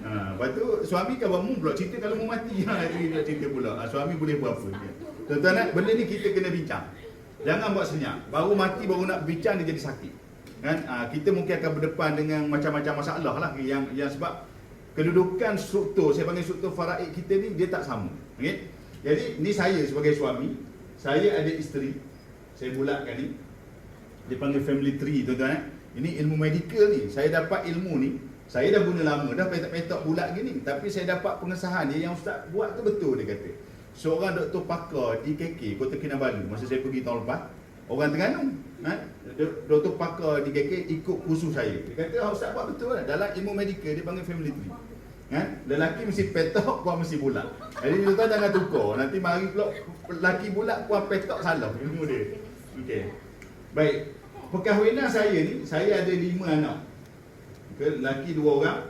Lepas tu suami kan bangun pula cerita kalau mau mati. Itu dia cerita pula. Suami boleh buat apa. Tuan-tuan, benda ni kita kena bincang. Jangan buat senyap. Baru mati baru nak bincang dia jadi sakit. Kan? Kita mungkin akan berdepan dengan macam-macam masalah lah yang sebab kedudukan struktur, saya panggil struktur faraid kita ni dia tak sama. Okay? Jadi ni saya sebagai suami, saya ada isteri. Saya bulatkan ni. Dia panggil family tree, tuan-tuan. Ini ilmu medical ni. Saya dapat ilmu ni. Saya dah guna lama dah petak-petak bulat gini. Tapi saya dapat pengesahan dia yang ustaz buat tu betul dia kata. Seorang doktor pakar di KK Kota Kinabalu masa saya pergi tahun lepas, orang Terengganu, doktor pakar di KK ikut kursus saya. Dia kata ustaz buat betul lah. Dalam ilmu medical dia panggil family tree. Lelaki mesti petak, puan mesti bulat. Jadi tuan jangan tukar. Nanti mari pula lelaki bulat, puan petak salah ilmu dia. Okey. Baik. Perkahwinan saya ni, saya ada 5 anak. Lelaki 2 orang.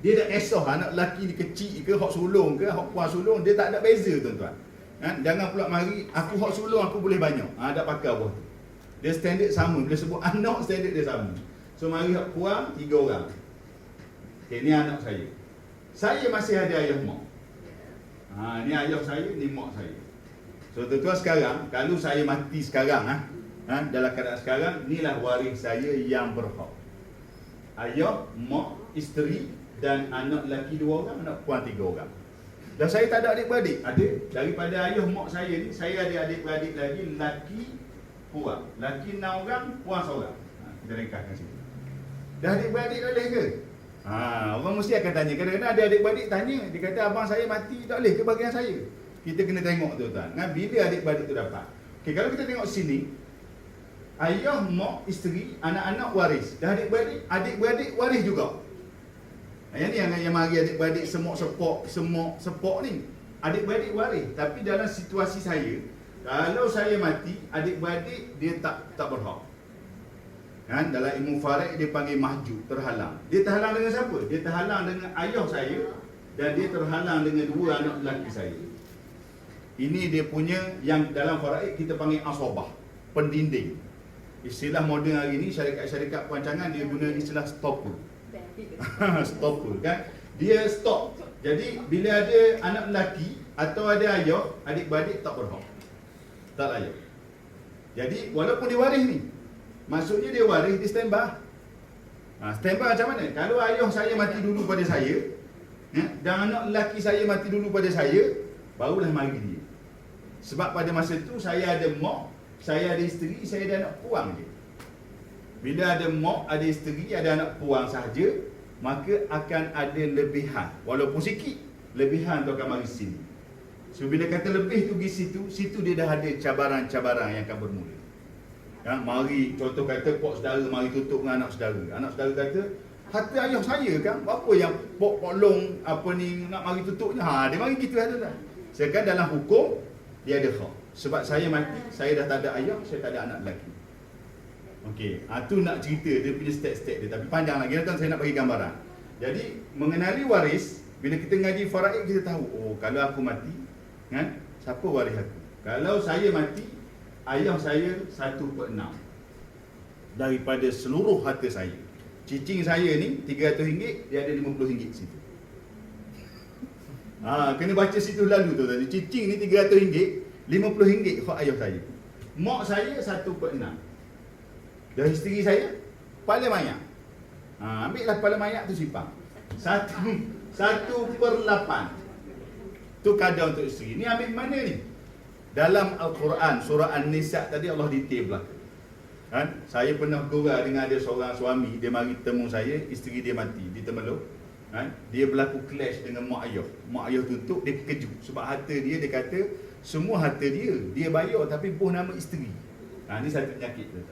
Dia tak kisah anak lelaki ni kecil ke, hak sulung ke, hak puan sulung, dia tak ada beza tuan-tuan. Jangan pula mari aku hak sulung aku boleh banyak. Tak pakai apa tu. Dia standard sama, bila sebut anak standard dia sama. So mari hak puan 3 orang. Okay, ni anak saya. Saya masih ada ayah mak. Ni ayah saya, ni mak saya. So tuan-tuan sekarang, kalau saya mati sekarang dalam keadaan sekarang, inilah waris saya yang berhak. Ayah, mak, isteri dan anak lelaki 2 orang, anak puan 3 orang. Dan saya tak ada adik-beradik. Ada. Daripada ayah mak saya ni, saya ada adik-beradik lagi, lelaki puan. Lelaki 6 orang, puan 1 orang. Kita ringkaskan sini. Dah adik-beradik boleh ke? Orang mesti akan tanya. Kadang-kadang ada adik-beradik tanya. Dia kata abang saya mati tak boleh ke bahagian saya? Kita kena tengok tuan-tuan. Bila adik-beradik tu dapat. Okay, kalau kita tengok sini, ayah, mak, isteri, anak-anak waris. Dan adik-beradik waris juga. Yang ni yang mari adik-beradik semok sepok ni. Adik-beradik waris. Tapi dalam situasi saya, kalau saya mati, adik-beradik dia tak berhak. Dalam ilmu faraid dia panggil mahjub, terhalang. Dia terhalang dengan siapa? Dia terhalang dengan ayah saya dan dia terhalang dengan 2 anak lelaki saya. Ini dia punya yang dalam faraid kita panggil asabah, pendinding. Istilah moden hari ni syarikat-syarikat perancangan dia guna istilah stopper. Stopper kan. Dia stop. Jadi bila ada anak lelaki atau ada ayah, adik-beradik tak berhak. Tak layak. Jadi walaupun dia waris ni, maksudnya dia waris, dia standby. Standby macam mana? Kalau ayah saya mati dulu pada saya, dan anak lelaki saya mati dulu pada saya, barulah mari dia. Sebab pada masa tu saya ada mak, saya ada isteri, saya ada anak puang je. Bila ada mak, ada isteri, ada anak puang sahaja, maka akan ada lebihan. Walaupun sikit, lebihan tu akan mari sini. So bila kata lebih tu pergi situ dia dah ada cabaran-cabaran yang akan bermula. Mari contoh kata pok saudara mari tutup dengan anak saudara. Anak saudara kata, harta ayah saya kan, apa yang pok long apa ni nak mari tutupnya. Dia mari gitu adalah. Sedangkan dalam hukum dia ada hak. Sebab saya mati, saya dah tak ada ayah, saya tak ada anak lelaki. Okey, tu nak cerita dia punya step-step dia, tapi panjang lagi kan saya nak bagi gambaran. Jadi mengenali waris, bila kita ngaji faraid kita tahu, kalau aku mati, siapa waris aku? Kalau saya mati, ayah saya 1/6 daripada seluruh harta saya. Cicing saya ni RM300, dia ada RM50 situ. Kena baca situ lalu tu tadi. Cicing ni RM300, RM50 hak ayah saya. Mak saya 1/6. Dan isteri saya kepala mayat. Ambillah kepala mayat tu simpan. 1/8. Tu kadar untuk isteri. Ni ambil mana ni? Dalam Al-Quran surah An-Nisa tadi Allah detail belaka. Saya pernah gurau dengan ada seorang suami, dia mari temu saya, isteri dia mati di Temeluk. Dia berlaku clash dengan mak ayah. Mak ayah tutup, dia kejut sebab harta dia kata semua harta dia bayar tapi buh nama isteri. Ni satu penyakit tu.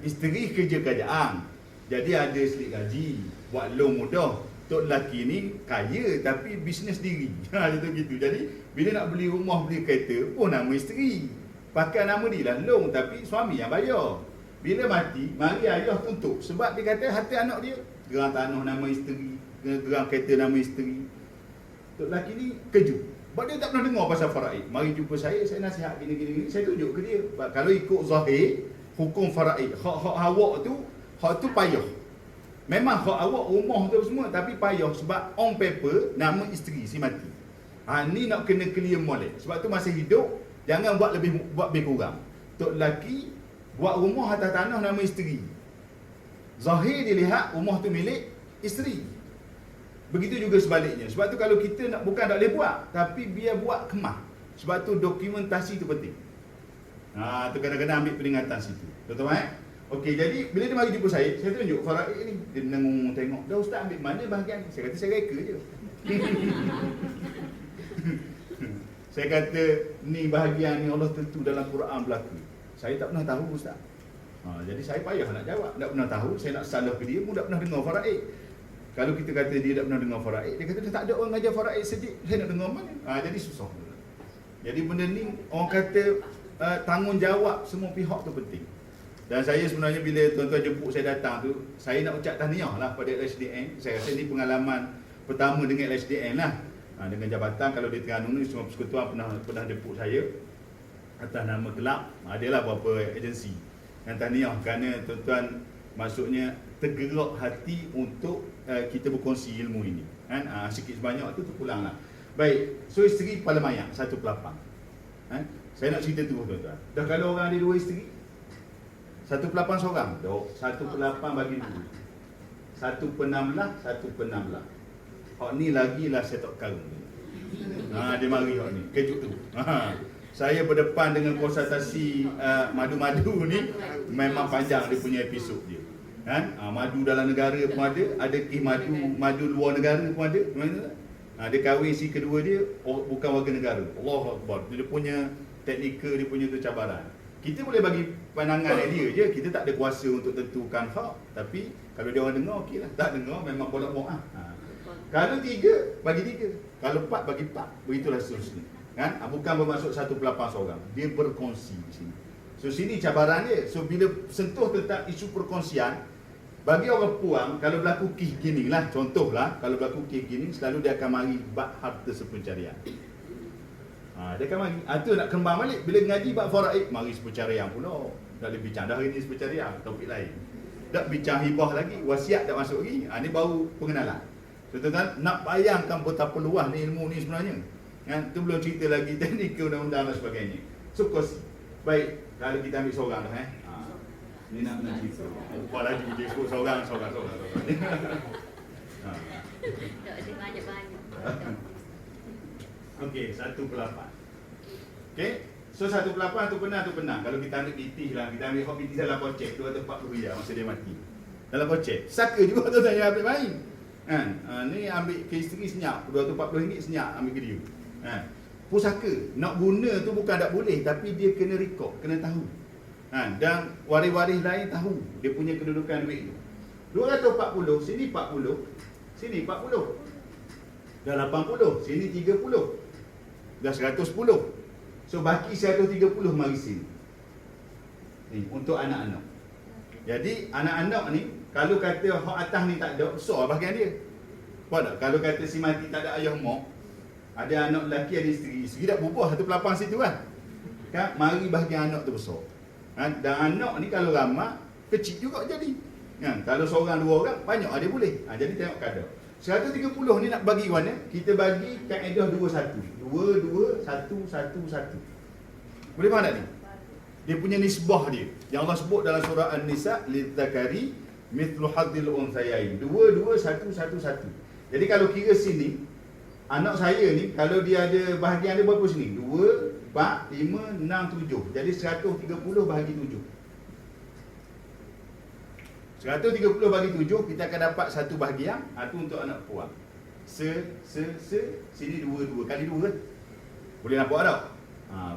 Isteri kerja kerajaan, jadi ada selit gaji, buat loan mudah. Tok lelaki ni kaya tapi bisnes diri. Gitu. Jadi bila nak beli rumah, beli kereta, pun nama isteri. Pakai nama dia lah loan tapi suami yang bayar. Bila mati, mari ayah tuntut sebab dia kata harta anak dia, gerang tanah nama isteri, gerang kereta nama isteri. Tok lelaki ni kejut. Sebab dia tak pernah dengar pasal faraid. Mari jumpa saya nasihat gini. Saya tunjuk ke dia. Kalau ikut zahir hukum faraid, hak awak tu, hak tu payah. Memang hak awak rumah tu semua, tapi payah sebab on paper nama isteri si mati. Ni nak kena clear molek. Sebab tu masa hidup jangan buat lebih kurang. Tok lelaki buat rumah atas tanah nama isteri. Zahir dilihat rumah tu milik isteri. Begitu juga sebaliknya. Sebab tu kalau kita nak, bukan tak boleh buat, tapi biar buat kemah. Sebab tu dokumentasi tu penting. Tu kadang-kadang ambil peringatan situ. Betul tak? Okey, jadi bila dia mari jumpa saya tunjuk faraid ni. Dia menengok tengok. Dah ustaz ambil mana bahagian ni? Saya kata saya reka je. Saya kata ni bahagian ni Allah tentu dalam Quran berlaku. Saya tak pernah tahu ustaz. Jadi saya payah nak jawab. Tak pernah tahu, saya nak salah ke dia pun tak pernah dengar faraid. Kalau kita kata dia tak pernah dengar faraid, dia kata tak ada orang ajar faraid sedik, saya nak dengar mana? Jadi susah. Jadi benda ni orang kata tanggungjawab semua pihak tu penting. Dan saya sebenarnya bila tuan-tuan jemput saya datang tu, saya nak ucap tahniah lah pada LHDN. Saya rasa ni pengalaman pertama dengan LHDN lah. Dengan jabatan, kalau di Terengganu ni semua persekutuan pernah jemput saya atas nama kelab. Adalah beberapa agensi. Dan tahniah kerana tuan-tuan maksudnya tergerak hati untuk kita berkongsi ilmu ini. Kan? Sikit sebanyak tu terpulang lah. Baik, so isteri kepala mayat, satu pelapang. Saya nak cerita tu tuan-tuan. Dah kalau orang ada 2 isteri, satu pelapang seorang. Satu pelapang bagi 2. 1/16, 1/16. Hak ni lagi lah saya tak karung. Dia mari hak ni. Kejut tu. Saya berdepan dengan konsultasi madu-madu ni memang panjang dia punya episod dia. Kan? Madu dalam negara pun ada kes madu luar negara pun ada. Dia kahwin si kedua dia bukan warga negara. Allahu Akbar. Dia punya teknikal, dia punya tu cabaran. Kita boleh bagi pandangan dia je, kita tak ada kuasa untuk tentukan hak. Tapi kalau dia orang dengar, okey lah. Tak dengar, memang bolak-bolak. Kalau 3, bagi 3. Kalau 4, bagi 4. Begitulah seterusnya. Kan? Bukan bermaksud satu pelapang seorang. Dia berkongsi di sini. So sini cabaran dia. So bila sentuh tentang isu perkongsian, bagi orang puang, kalau berlaku kes gini lah, contohlah, kalau berlaku kes gini, selalu dia akan mari bab harta sepencarian. Dia akan mari. Itu nak kembang balik. Bila ngaji bab faraid, mari sepencarian pula. Dah lebih bincang dah hari ni sepencarian, topik lain. Tak bincang hibah lagi, wasiat tak masuk lagi. Ni baru pengenalan. So tuan-tuan, nak bayangkan betapa luas ni ilmu ni sebenarnya. Kan? Tu belum cerita lagi teknik undang-undang dan sebagainya. So kursi. Baik, kalau kita ambil seorang dah ni nak cerita. Buat lagi dia sebut seorang. Tak ada banyak-banyak. Okey, 1/8. Okey, so 1/8 tu benar. Kalau kita ambil BT lah, kita ambil hak BT dalam kocek 240 riyal masa dia mati. Dalam kocek. Saka juga tu saya ambil main. Kan? Ni ambil ke isteri senyap, 240 ringgit senyap ambil ke dia. Kan? Pusaka nak guna tu bukan tak boleh, tapi dia kena rekod, kena tahu. Dan waris-waris lain tahu dia punya kedudukan duit tu. 240, sini 40, sini 40. Dah 80, sini 30. Dah 110. So baki 130 mari sini. Ni untuk anak-anak. Jadi anak-anak ni kalau kata hak atas ni tak ada, besar bahagian dia. Faham tak? Kalau kata si mati tak ada ayah mak, ada anak lelaki, ada isteri dah bubuh satu pelapang situ kan. Mari bahagian anak tu besar. Dan anak ni kalau ramai, kecil juga jadi. Kalau seorang 2 orang, banyak ada boleh. Jadi tengok kadar. 130 ni nak bagi mana? Kita bagi kaedah 2-1. 2, 2, 1, 1, 1. Boleh faham tak ni? Dia punya nisbah dia. Yang Allah sebut dalam surah An-Nisa, lidzakari mithlu hadzil unthayain. 2, 2, 1, 1, 1. Jadi kalau kira sini, anak saya ni kalau dia ada bahagian dia berapa sini? 2, 4, 5, 6, 7. Jadi 130 bahagi 7. 130 bagi 7, kita akan dapat satu bahagian. Itu untuk anak puan. Sini 2 kali 2 kan? Boleh nampak tak?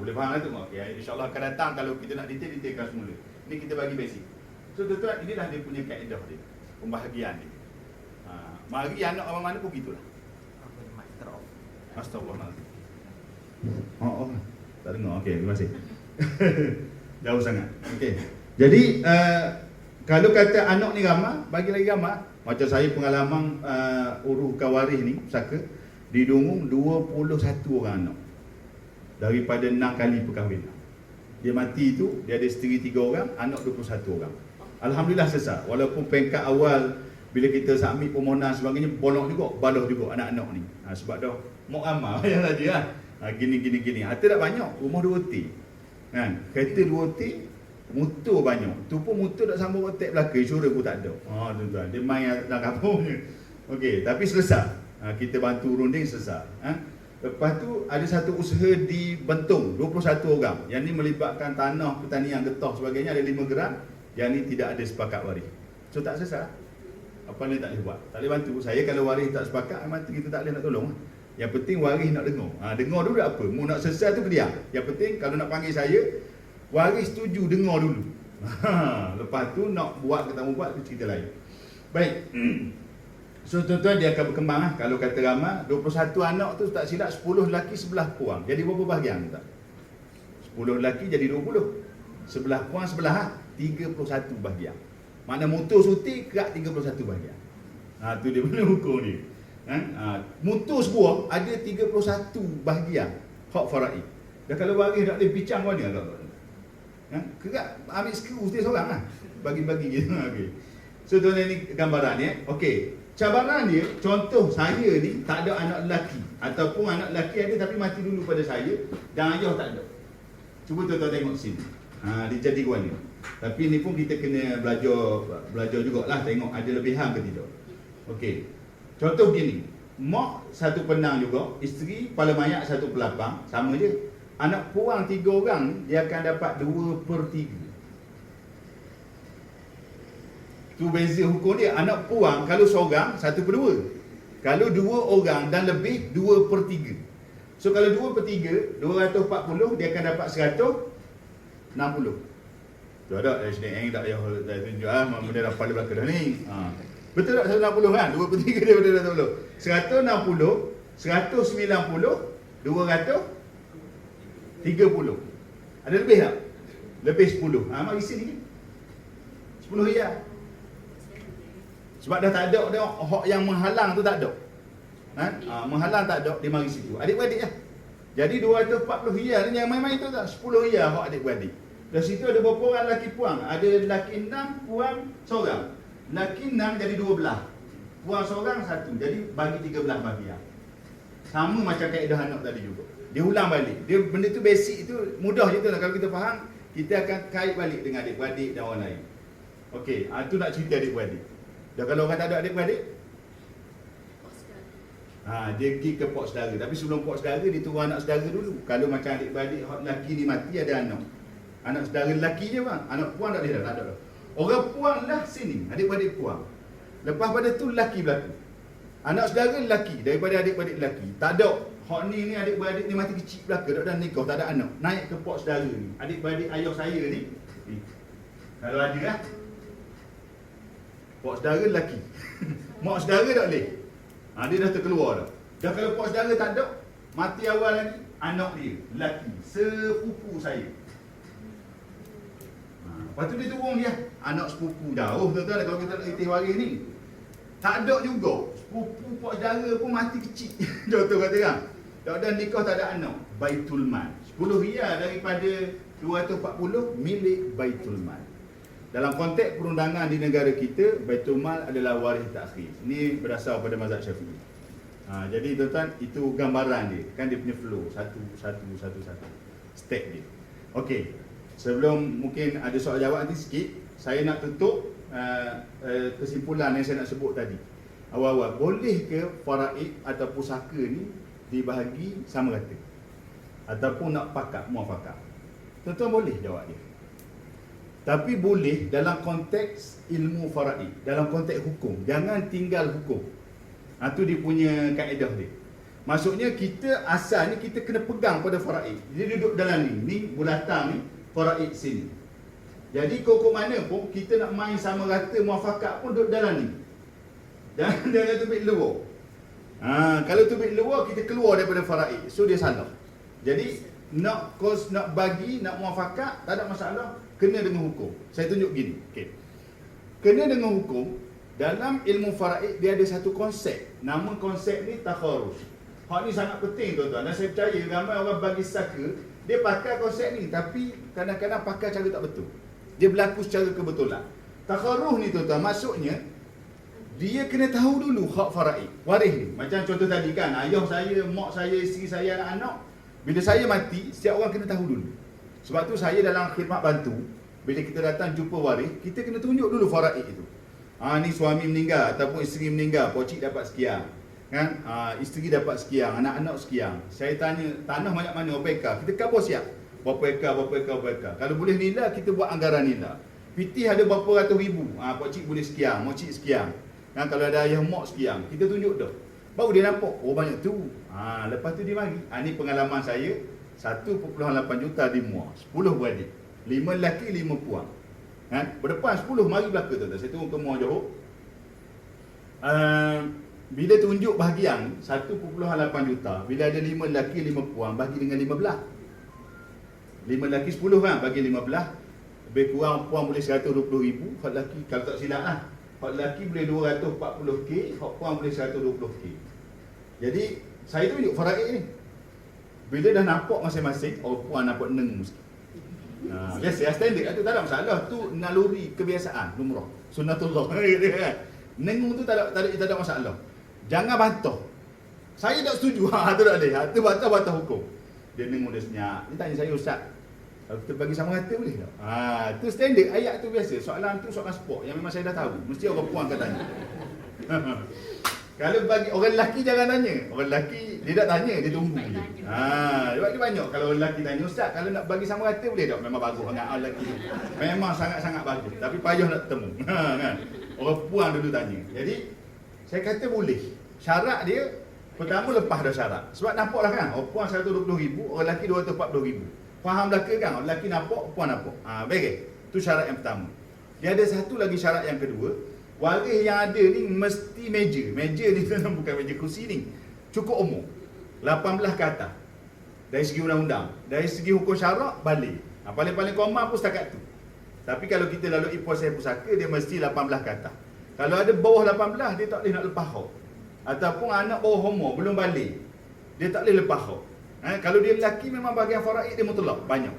Boleh faham tak tu? Okay, InsyaAllah akan datang kalau kita nak detailkan semula. Ini kita bagi basic. So tuan-tuan, inilah dia punya kaedah dia, pembahagian dia. Mari anak orang mana pun gitulah. Astagfirullahaladzim. Tak dengar. Okey, terima kasih. Jauh sangat. Okey. Jadi kalau kata anak ni ramai, bagi lagi ramai. Macam saya pengalaman uruskan waris ni, pusaka, di Dungung 21 orang anak. Daripada 6 kali perkahwinan. Dia mati tu, dia ada isteri 3 orang, anak 21 orang. Alhamdulillah selesai. Walaupun peringkat awal Bila kita submit permohonan sebagainya, bolong juga, baloh juga anak-anak ni. Sebab dah mau amal yang tadi lah. Gini. Harta tak banyak, rumah 2 T. Kan? Kereta 2 T, motor banyak. Tu pun motor tak sambung otak belakang, insurans pun tak ada. Tuan-tuan, dia main dalam kampung je. Okey, tapi selesai. Kita bantu runding selesai. Lepas tu ada satu usaha di Bentung, 21 orang. Yang ni melibatkan tanah, pertanian, getah sebagainya, ada 5 gerak. Yang ni tidak ada sepakat waris. So tak selesai. Apa ni tak boleh buat? Tak boleh bantu. Saya kalau waris tak sepakat, mati kita tak boleh nak tolong. Yang penting waris nak dengar. Dengar dulu apa? Mu nak selesai tu diam. Yang penting kalau nak panggil saya, waris setuju dengar dulu. Lepas tu nak buat ke tak buat tu cerita lain. Baik. So tuan-tuan dia akan berkembang lah. Kalau kata ramai 21 anak tu tak silap 10 lelaki 11 perempuan. Jadi berapa bahagian tak? 10 lelaki jadi 20. 11 perempuan 31 bahagian. Makna motor suti kerak 31 bahagian. Tu dia punya hukum dia. Motor sebuah ada 31 bahagian hak faraid. Dan kalau waris tak boleh picang mana agak. Kerak ambil skru setiap seorang lah. Bagi-bagi gitu. Okay. So tuan ni gambaran ya. Okey. Cabaran dia, contoh saya ni tak ada anak lelaki ataupun anak lelaki ada tapi mati dulu pada saya dan ayah tak ada. Cuba tuan-tuan tengok sini. Dia jadi guana. Tapi ni pun kita kena belajar jugalah tengok ada lebihan ke tidak. Okey. Contoh begini. Mak satu penang juga, isteri kepala mayat 1/8, sama je. Anak puang 3 orang dia akan dapat 2/3. Tu beza hukum dia. Anak puang kalau seorang 1/2. Kalau 2 orang dan lebih 2/3. So kalau 2/3 240 dia akan dapat 160. Tu ada sini yang tak payah tunjuk benda dapat di belakang dah ni. Betul tak 160 kan? 2/3 dia betul 160. 160 230. Ada lebih tak? Lebih 10. Mari sini. 10 riyal. Sebab dah tak ada hak yang menghalang tu tak ada. Menghalang tak ada, dia mari situ. Adik-beradik lah. Jadi 240 riyal ni yang main-main tu tak? 10 riyal hak adik-beradik. Dari situ ada berapa orang lelaki puang? Ada lelaki 6, puang seorang. Lelaki 6 jadi 12. Puang seorang 1. Jadi bagi 13 bahagian. Sama macam kaedah anak tadi juga. Dia ulang balik. Dia benda tu basic tu mudah je tu lah. Kalau kita faham, kita akan kait balik dengan adik-beradik dan orang lain. Okey, tu nak cerita adik-beradik. Dan kalau orang tak ada adik-beradik, dia pergi ke pok saudara. Tapi sebelum pok saudara, dia turun anak saudara dulu. Kalau macam adik-beradik lelaki ni mati, ada anak. Anak saudara lelaki je bang. Anak puang tak ada dah. Orang puang lah sini, adik-beradik puang. Lepas pada tu lelaki berlaku. Anak saudara lelaki daripada adik-beradik lelaki. Tak ada. Hak ni adik-beradik ni mati kecil belaka, tak ada nikah, tak ada anak. Naik ke pok saudara ni. Adik-beradik ayah saya ni. Kalau ada lah. Pok saudara lelaki. Mak saudara tak boleh. Dia dah terkeluar dah. Dan kalau pok saudara tak ada, mati awal lagi, anak dia, lelaki, sepupu saya. Lepas tu dia turun dia, anak sepupu jauh tuan-tuan kalau kita nak itih waris ni. Tak ada juga, sepupu pok saudara pun mati kecil. Contoh kata kan, tak ada nikah, tak ada anak. Baitul Mal. 10 riyal daripada 240 milik Baitul Mal. Dalam konteks perundangan di negara kita, Baitul Mal adalah waris takhir. Ini berdasar pada mazhab Syafi'i. Jadi tuan-tuan, itu gambaran dia. Kan dia punya flow, satu. Step dia. Okey. Sebelum mungkin ada soal jawab nanti sikit, saya nak tutup kesimpulan yang saya nak sebut tadi. Awal-awal, boleh ke faraid atau pusaka ni dibahagi sama rata? Ataupun nak pakat, muafakat? Tuan-tuan boleh jawab dia. Tapi boleh dalam konteks ilmu faraid, dalam konteks hukum. Jangan tinggal hukum. Itu dia punya kaedah dia. Maksudnya kita asalnya kita kena pegang pada faraid. Dia duduk dalam ni. Ni bulatan ni, faraid sini. Jadi kok mana pun kita nak main sama rata muafakat pun duduk dalam ni. Jangan tubik luar. Kalau tubik luar kita keluar daripada faraid. So dia salah. Jadi nak bagi, nak muafakat tak ada masalah. Kena dengan hukum. Saya tunjuk gini. Okay. Kena dengan hukum. Dalam ilmu faraid dia ada satu konsep. Nama konsep ni takharus. Hak ni sangat penting tuan-tuan. Dan saya percaya ramai orang bagi saka, dia pakai konsep ni tapi kadang-kadang pakai cara tak betul. Dia berlaku secara kebetulan. Takharus ni tuan-tuan maksudnya dia kena tahu dulu hak faraid, waris ni. Macam contoh tadi kan, ayah saya, mak saya, isteri saya, anak-anak. Bila saya mati, setiap orang kena tahu dulu. Sebab tu saya dalam khidmat bantu, bila kita datang jumpa waris, kita kena tunjuk dulu faraid itu. Ni suami meninggal ataupun isteri meninggal, pocik dapat sekian. Kan? Isteri dapat sekian, anak-anak sekian. Saya tanya, tanah banyak mana, berapa ekar? Kita cover siap. Berapa ekar, berapa ekar, berapa ekar. Kalau boleh nila, kita buat anggaran nila. Pitih ada berapa ratus ribu. Pocik boleh sekian, mocik sekian. Kan? Kalau ada ayah mak sekian, kita tunjuk dah. Baru dia nampak, oh banyak tu. Lepas tu dia mari. Ni pengalaman saya, 1.8 juta di muar, 10 beradik. 5 lelaki, 5 puan. Berdepan 10, mari belaka tu. Saya turun ke muar Johor. Bila tunjuk bahagian 1.8 juta, bila ada 5 lelaki, 5 puan, bagi dengan 15. 5 lelaki 10 kan, bagi 15. Lebih kurang puan boleh 120,000, hak lelaki kalau tak silap lah. Hak lelaki boleh 240k, hak puan boleh 120k. Jadi saya tunjuk faraid ni. Bila dah nampak masing-masing, puan nampak neng mesti. Biasa standard tu tak ada masalah, tu naluri kebiasaan lumrah, sunnatullah. Nengung tu tak ada masalah. Jangan bantah. Saya tak setuju. Tu tak boleh. Tu bantah hukum. Dia nengung dia senyap. Dia tanya saya, ustaz, kalau kita bagi sama rata boleh tak? Tu standard ayat tu biasa. Soalan tu soalan sport yang memang saya dah tahu. Mesti orang puan akan tanya. Kalau bagi orang lelaki jangan tanya. Orang lelaki dia tak tanya, dia tunggu je. Dia banyak kalau orang lelaki tanya, ustaz kalau nak bagi sama rata boleh tak? Memang bagus sangat orang lelaki. Memang sangat-sangat bagus. Tapi payah nak bertemu. Kan? Orang puan dulu tanya. Jadi saya kata boleh. Syarat dia pertama lepas dah syarat. Sebab nampaklah kan, orang puan 120,000, orang lelaki 240,000. Faham belaka kan? Orang lelaki nampak, puan nampak. Baik. Tu syarat yang pertama. Dia ada satu lagi syarat yang kedua. Waris yang ada ni mesti meja. Meja ni bukan meja kursi ni. Cukup umur. 18 ke atas. Dari segi undang-undang. Dari segi hukum syarak, balik. Paling-paling koma pun setakat tu. Tapi kalau kita lalui proses pusaka, dia mesti 18 ke atas. Kalau ada bawah 18, dia tak boleh nak lepas hak. Ataupun anak bawah umur, belum balik, dia tak boleh lepas hak. Kalau dia lelaki, memang bahagian faraid dia mutlak, banyak.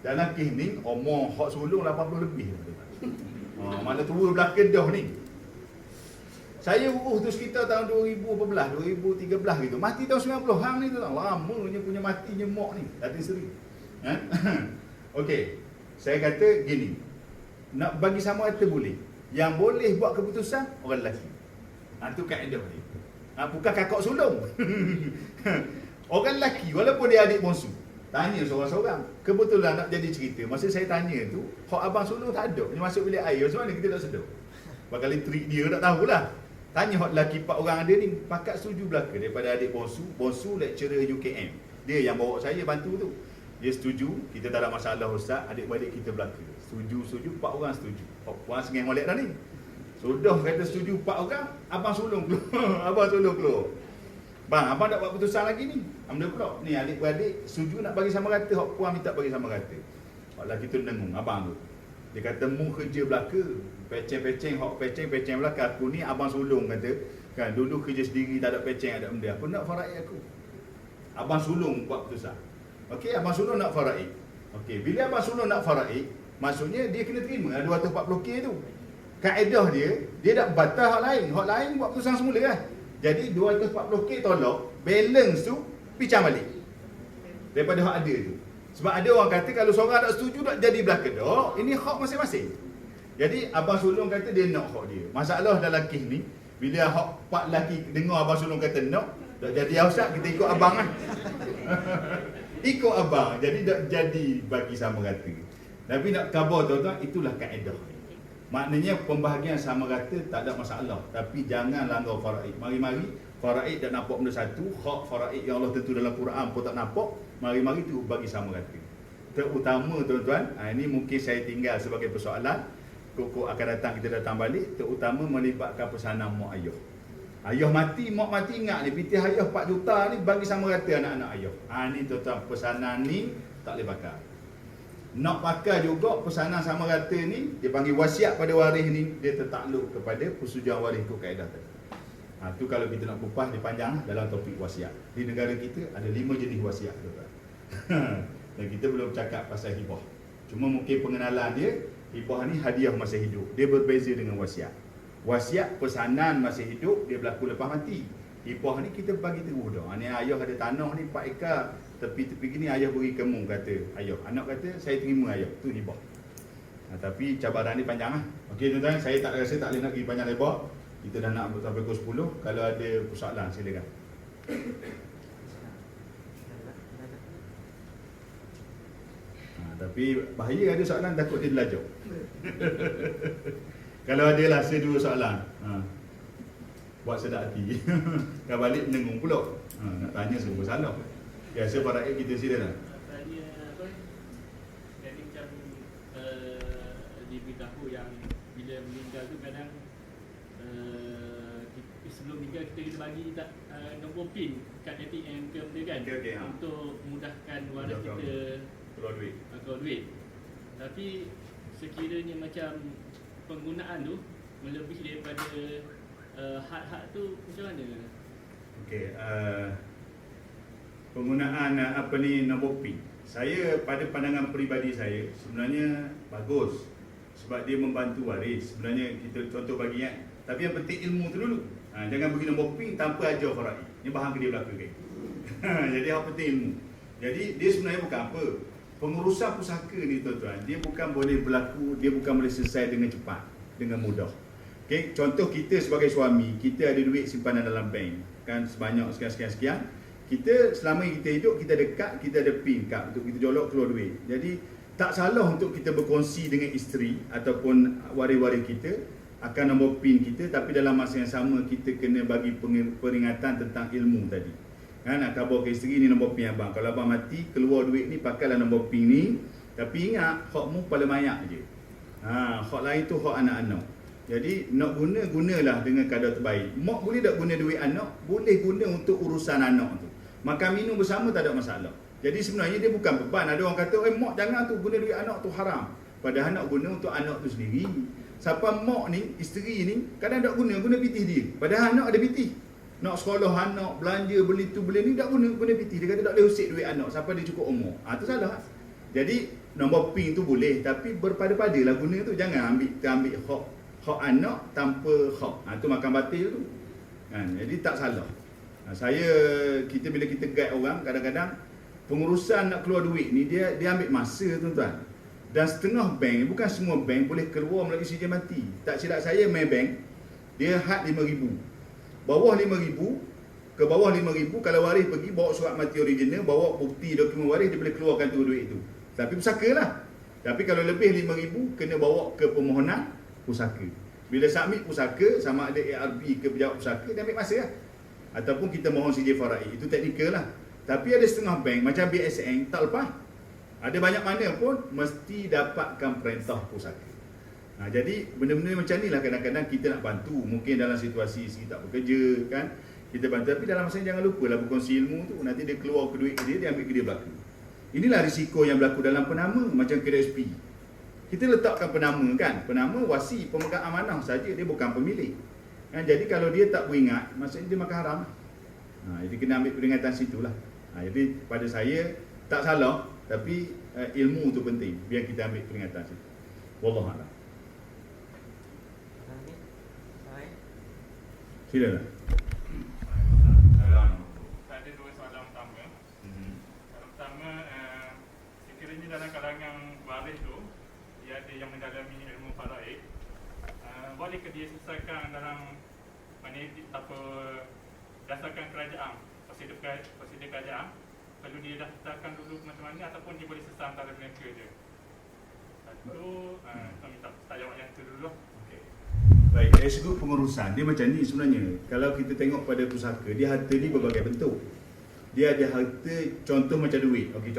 Dalam kes ni, umur hak sulung 80 lebih. Mana tua belakang dah ni. Saya tu sekitar tahun 2013, 2013 gitu. Mati tahun 90. Hang ni tu lamanya punya matinya mak ni. Datin Seri. Okey. Saya kata gini. Nak bagi sama rata boleh. Yang boleh buat keputusan orang lelaki. Itu kaedah dia. Bukan kakak sulung. Orang lelaki walaupun dia adik bongsu. Tanya seorang-seorang. Kebetulan nak jadi cerita. Masa saya tanya tu, hak abang sulung tak ada. Dia masuk bilik air. Macam mana kita tak sedar? Bakal trik dia tak tahulah. Tanya hak lelaki 4 orang ada ni, pakat setuju belaka daripada adik bongsu. Bongsu lecturer UKM. Dia yang bawa saya bantu tu. Dia setuju, kita tak ada masalah ustaz, adik-beradik kita belaka. Setuju, 4 orang setuju. Puan sengih molek dah ni. Sudah kata setuju 4 orang, abang sulung keluar. Abang sulung keluar. Bang, abang tak buat keputusan lagi ni. Ambil pula. Ni adik-beradik setuju nak bagi sama rata, hak puan minta bagi sama rata. Hak lelaki tu dengung, abang tu. Dia kata, mu kerja belaka. Peceng-peceng, hak peceng-peceng belaka. Aku ni abang sulung kata. Kan, dulu kerja sendiri, tak ada peceng, ada benda. Aku nak faraid aku. Abang sulung buat keputusan. Okey, abang sulung nak faraid. Okey, bila abang sulung nak faraid, maksudnya dia kena terima 240k tu. Kaedah dia tak batal hak lain. Hak lain buat keputusan semula kan. Jadi 240k tolak, balance tu picah balik. Daripada hak ada tu. Sebab ada orang kata kalau seorang tak setuju tak jadi belaka dah. Ini hak masing-masing. Jadi abang sulung kata dia nak hak dia. Masalah dalam kes ni, bila hak pak lelaki dengar abang sulung kata nak, tak jadi ustaz, kita ikut abang lah. Ikut abang. Jadi tak jadi bagi sama rata. Tapi nak khabar tuan-tuan, itulah kaedah. Maknanya pembahagian sama rata tak ada masalah. Tapi jangan langgar faraid. Mari-mari faraid tak nampak benda satu. Hak faraid yang Allah tentu dalam Quran pun tak nampak. Mari-mari tu bagi sama rata. Terutama tuan-tuan, ini mungkin saya tinggal sebagai persoalan. Kok akan datang kita datang balik. Terutama melibatkan pesanan mak ayah. Ayah mati, mak mati, ingat ni pitih ayah 4 juta ni bagi sama rata anak-anak ayah. Ni tuan-tuan, pesanan ni tak boleh pakai. Nak pakai juga pesanan sama rata ni, dia panggil wasiat pada waris ni, dia tertakluk kepada persetujuan waris tu kaedah tadi. Tu kalau kita nak kupas dia panjang dalam topik wasiat. Di negara kita ada 5 jenis wasiat tuan-tuan. Dan kita belum cakap pasal hibah. Cuma mungkin pengenalan dia, hibah ni hadiah masa hidup. Dia berbeza dengan wasiat. Wasiat pesanan masih hidup, dia berlaku lepas mati. Hibah ni kita bagi terus dah. Ni ayah ada tanah ni 4 ekar, tepi-tepi gini ayah beri kamu, kata ayah. Anak kata saya terima ayah, tu hibah. Tapi cabaran ni panjang lah. Okey tuan-tuan, saya tak rasa tak boleh nak pergi panjang lebar. Kita dah nak sampai pukul 10. Kalau ada persoalan silakan. Tapi bahaya ada soalan, takut dia belajar. Kalau ada lah sedua soalan, buat sedap hati. Dah balik mendengung pula, nak tanya semua salah. Biasa para rakyat kita silakan. Tanya apa? Jadi macam diberitahu yang bila meninggal tu kadang sebelum meninggal kita kena bagi tak nombor PIN kad ATM ke benda kan, Okay, untuk memudahkan waris Mudahkan kita keluar duit. keluar duit. Tapi sekiranya macam penggunaan tu melebihi daripada had-had tu macam mana? Okey, penggunaan apa ni nombor PIN. Saya pada pandangan peribadi saya sebenarnya bagus sebab dia membantu waris. Sebenarnya kita contoh bagi tapi yang penting ilmu tu dulu. Jangan bagi nombor PIN tanpa ajar faraid. Ni bahan dia belaka kan. Jadi yang penting ilmu. Jadi dia sebenarnya bukan apa. Pengurusan pusaka ni tuan-tuan, dia bukan boleh berlaku, dia bukan boleh selesai dengan cepat, dengan mudah. Okey, contoh kita sebagai suami, kita ada duit simpanan dalam bank kan sebanyak sekian-sekian. Kita selama kita hidup, kita ada kad, kita ada PIN kad untuk kita jolok keluar duit. Jadi tak salah untuk kita berkongsi dengan isteri ataupun waris-waris kita akan nombor PIN kita, tapi dalam masa yang sama kita kena bagi peringatan tentang ilmu tadi. Kan, nak khabar ke isteri, ni nombor PIN abang. Kalau abang mati, keluar duit ni, pakailah nombor PIN ni. Tapi ingat, hak pada mayat je. Hak lain tu hak anak-anak. Jadi nak gunalah dengan kadar terbaik. Mak boleh tak guna duit anak? Boleh guna untuk urusan anak tu. Makan minum bersama tak ada masalah. Jadi sebenarnya dia bukan beban. Ada orang kata, mak jangan tu guna duit anak tu haram. Padahal nak guna untuk anak tu sendiri. Siapa mak ni, isteri ni, kadang tak guna pitih dia. Padahal anak ada pitih. Nak sekolah anak, belanja, beli tu, beli ni, tak guna pitih. Dia kata tak boleh usik duit anak sampai dia cukup umur. Tu salah. Jadi nombor PIN tu boleh, tapi berpada-padalah guna tu. Jangan ambil hak anak tanpa hak. Tu makan batil tu. Jadi tak salah. Kita bila kita guide orang, kadang-kadang pengurusan nak keluar duit ni dia ambil masa tuan-tuan. Dan setengah bank, bukan semua bank boleh keluar melalui sijil mati. Tak silap saya main bank, dia had 5,000. Bawah 5,000, ke bawah 5,000, kalau waris pergi bawa surat mati original, bawa bukti dokumen waris, dia boleh keluarkan tu duit tu. Tapi pusaka lah. Tapi kalau lebih 5,000, kena bawa ke permohonan pusaka. Bila submit pusaka, sama ada ARB ke pejabat pusaka, dia ambil masa lah. Ataupun kita mohon sijil faraid, itu teknikal lah. Tapi ada setengah bank, macam BSN, tak lepas. Ada banyak mana pun, mesti dapatkan perintah pusaka. Jadi benda-benda macam ni lah kadang-kadang kita nak bantu. Mungkin dalam situasi isteri tak bekerja kan, kita bantu. Tapi dalam masa jangan lupa lah berkongsi ilmu tu. Nanti dia keluar ke duit dia ambil ke dia belaka. Inilah risiko yang berlaku dalam penama. Macam KSP, kita letakkan penama kan, penama wasi, pemegang amanah saja, dia bukan pemilik kan. Jadi kalau dia tak beringat, maksudnya dia makan haram. Jadi kena ambil peringatan situlah. Jadi pada saya tak salah, tapi ilmu tu penting. Biar kita ambil peringatan situ. Wallahualam. Silakan. Ada dua soalan utama. Soalan pertama, sekiranya dalam kalangan waris tu dia ada yang mendalami ilmu faraid, bolehkah dia selesaikan dalam apa dasarkan kerajaan, prosedur kerajaan, perlu dia daftarkan dulu macam mana, ataupun dia boleh selesai antara mereka je? Satu, saya minta tak jawab yang tu dulu. Baik, dari segi pengurusan, dia macam ni sebenarnya. Kalau kita tengok pada pusaka, dia harta ni berbagai bentuk. Dia ada harta, contoh macam duit. Okey,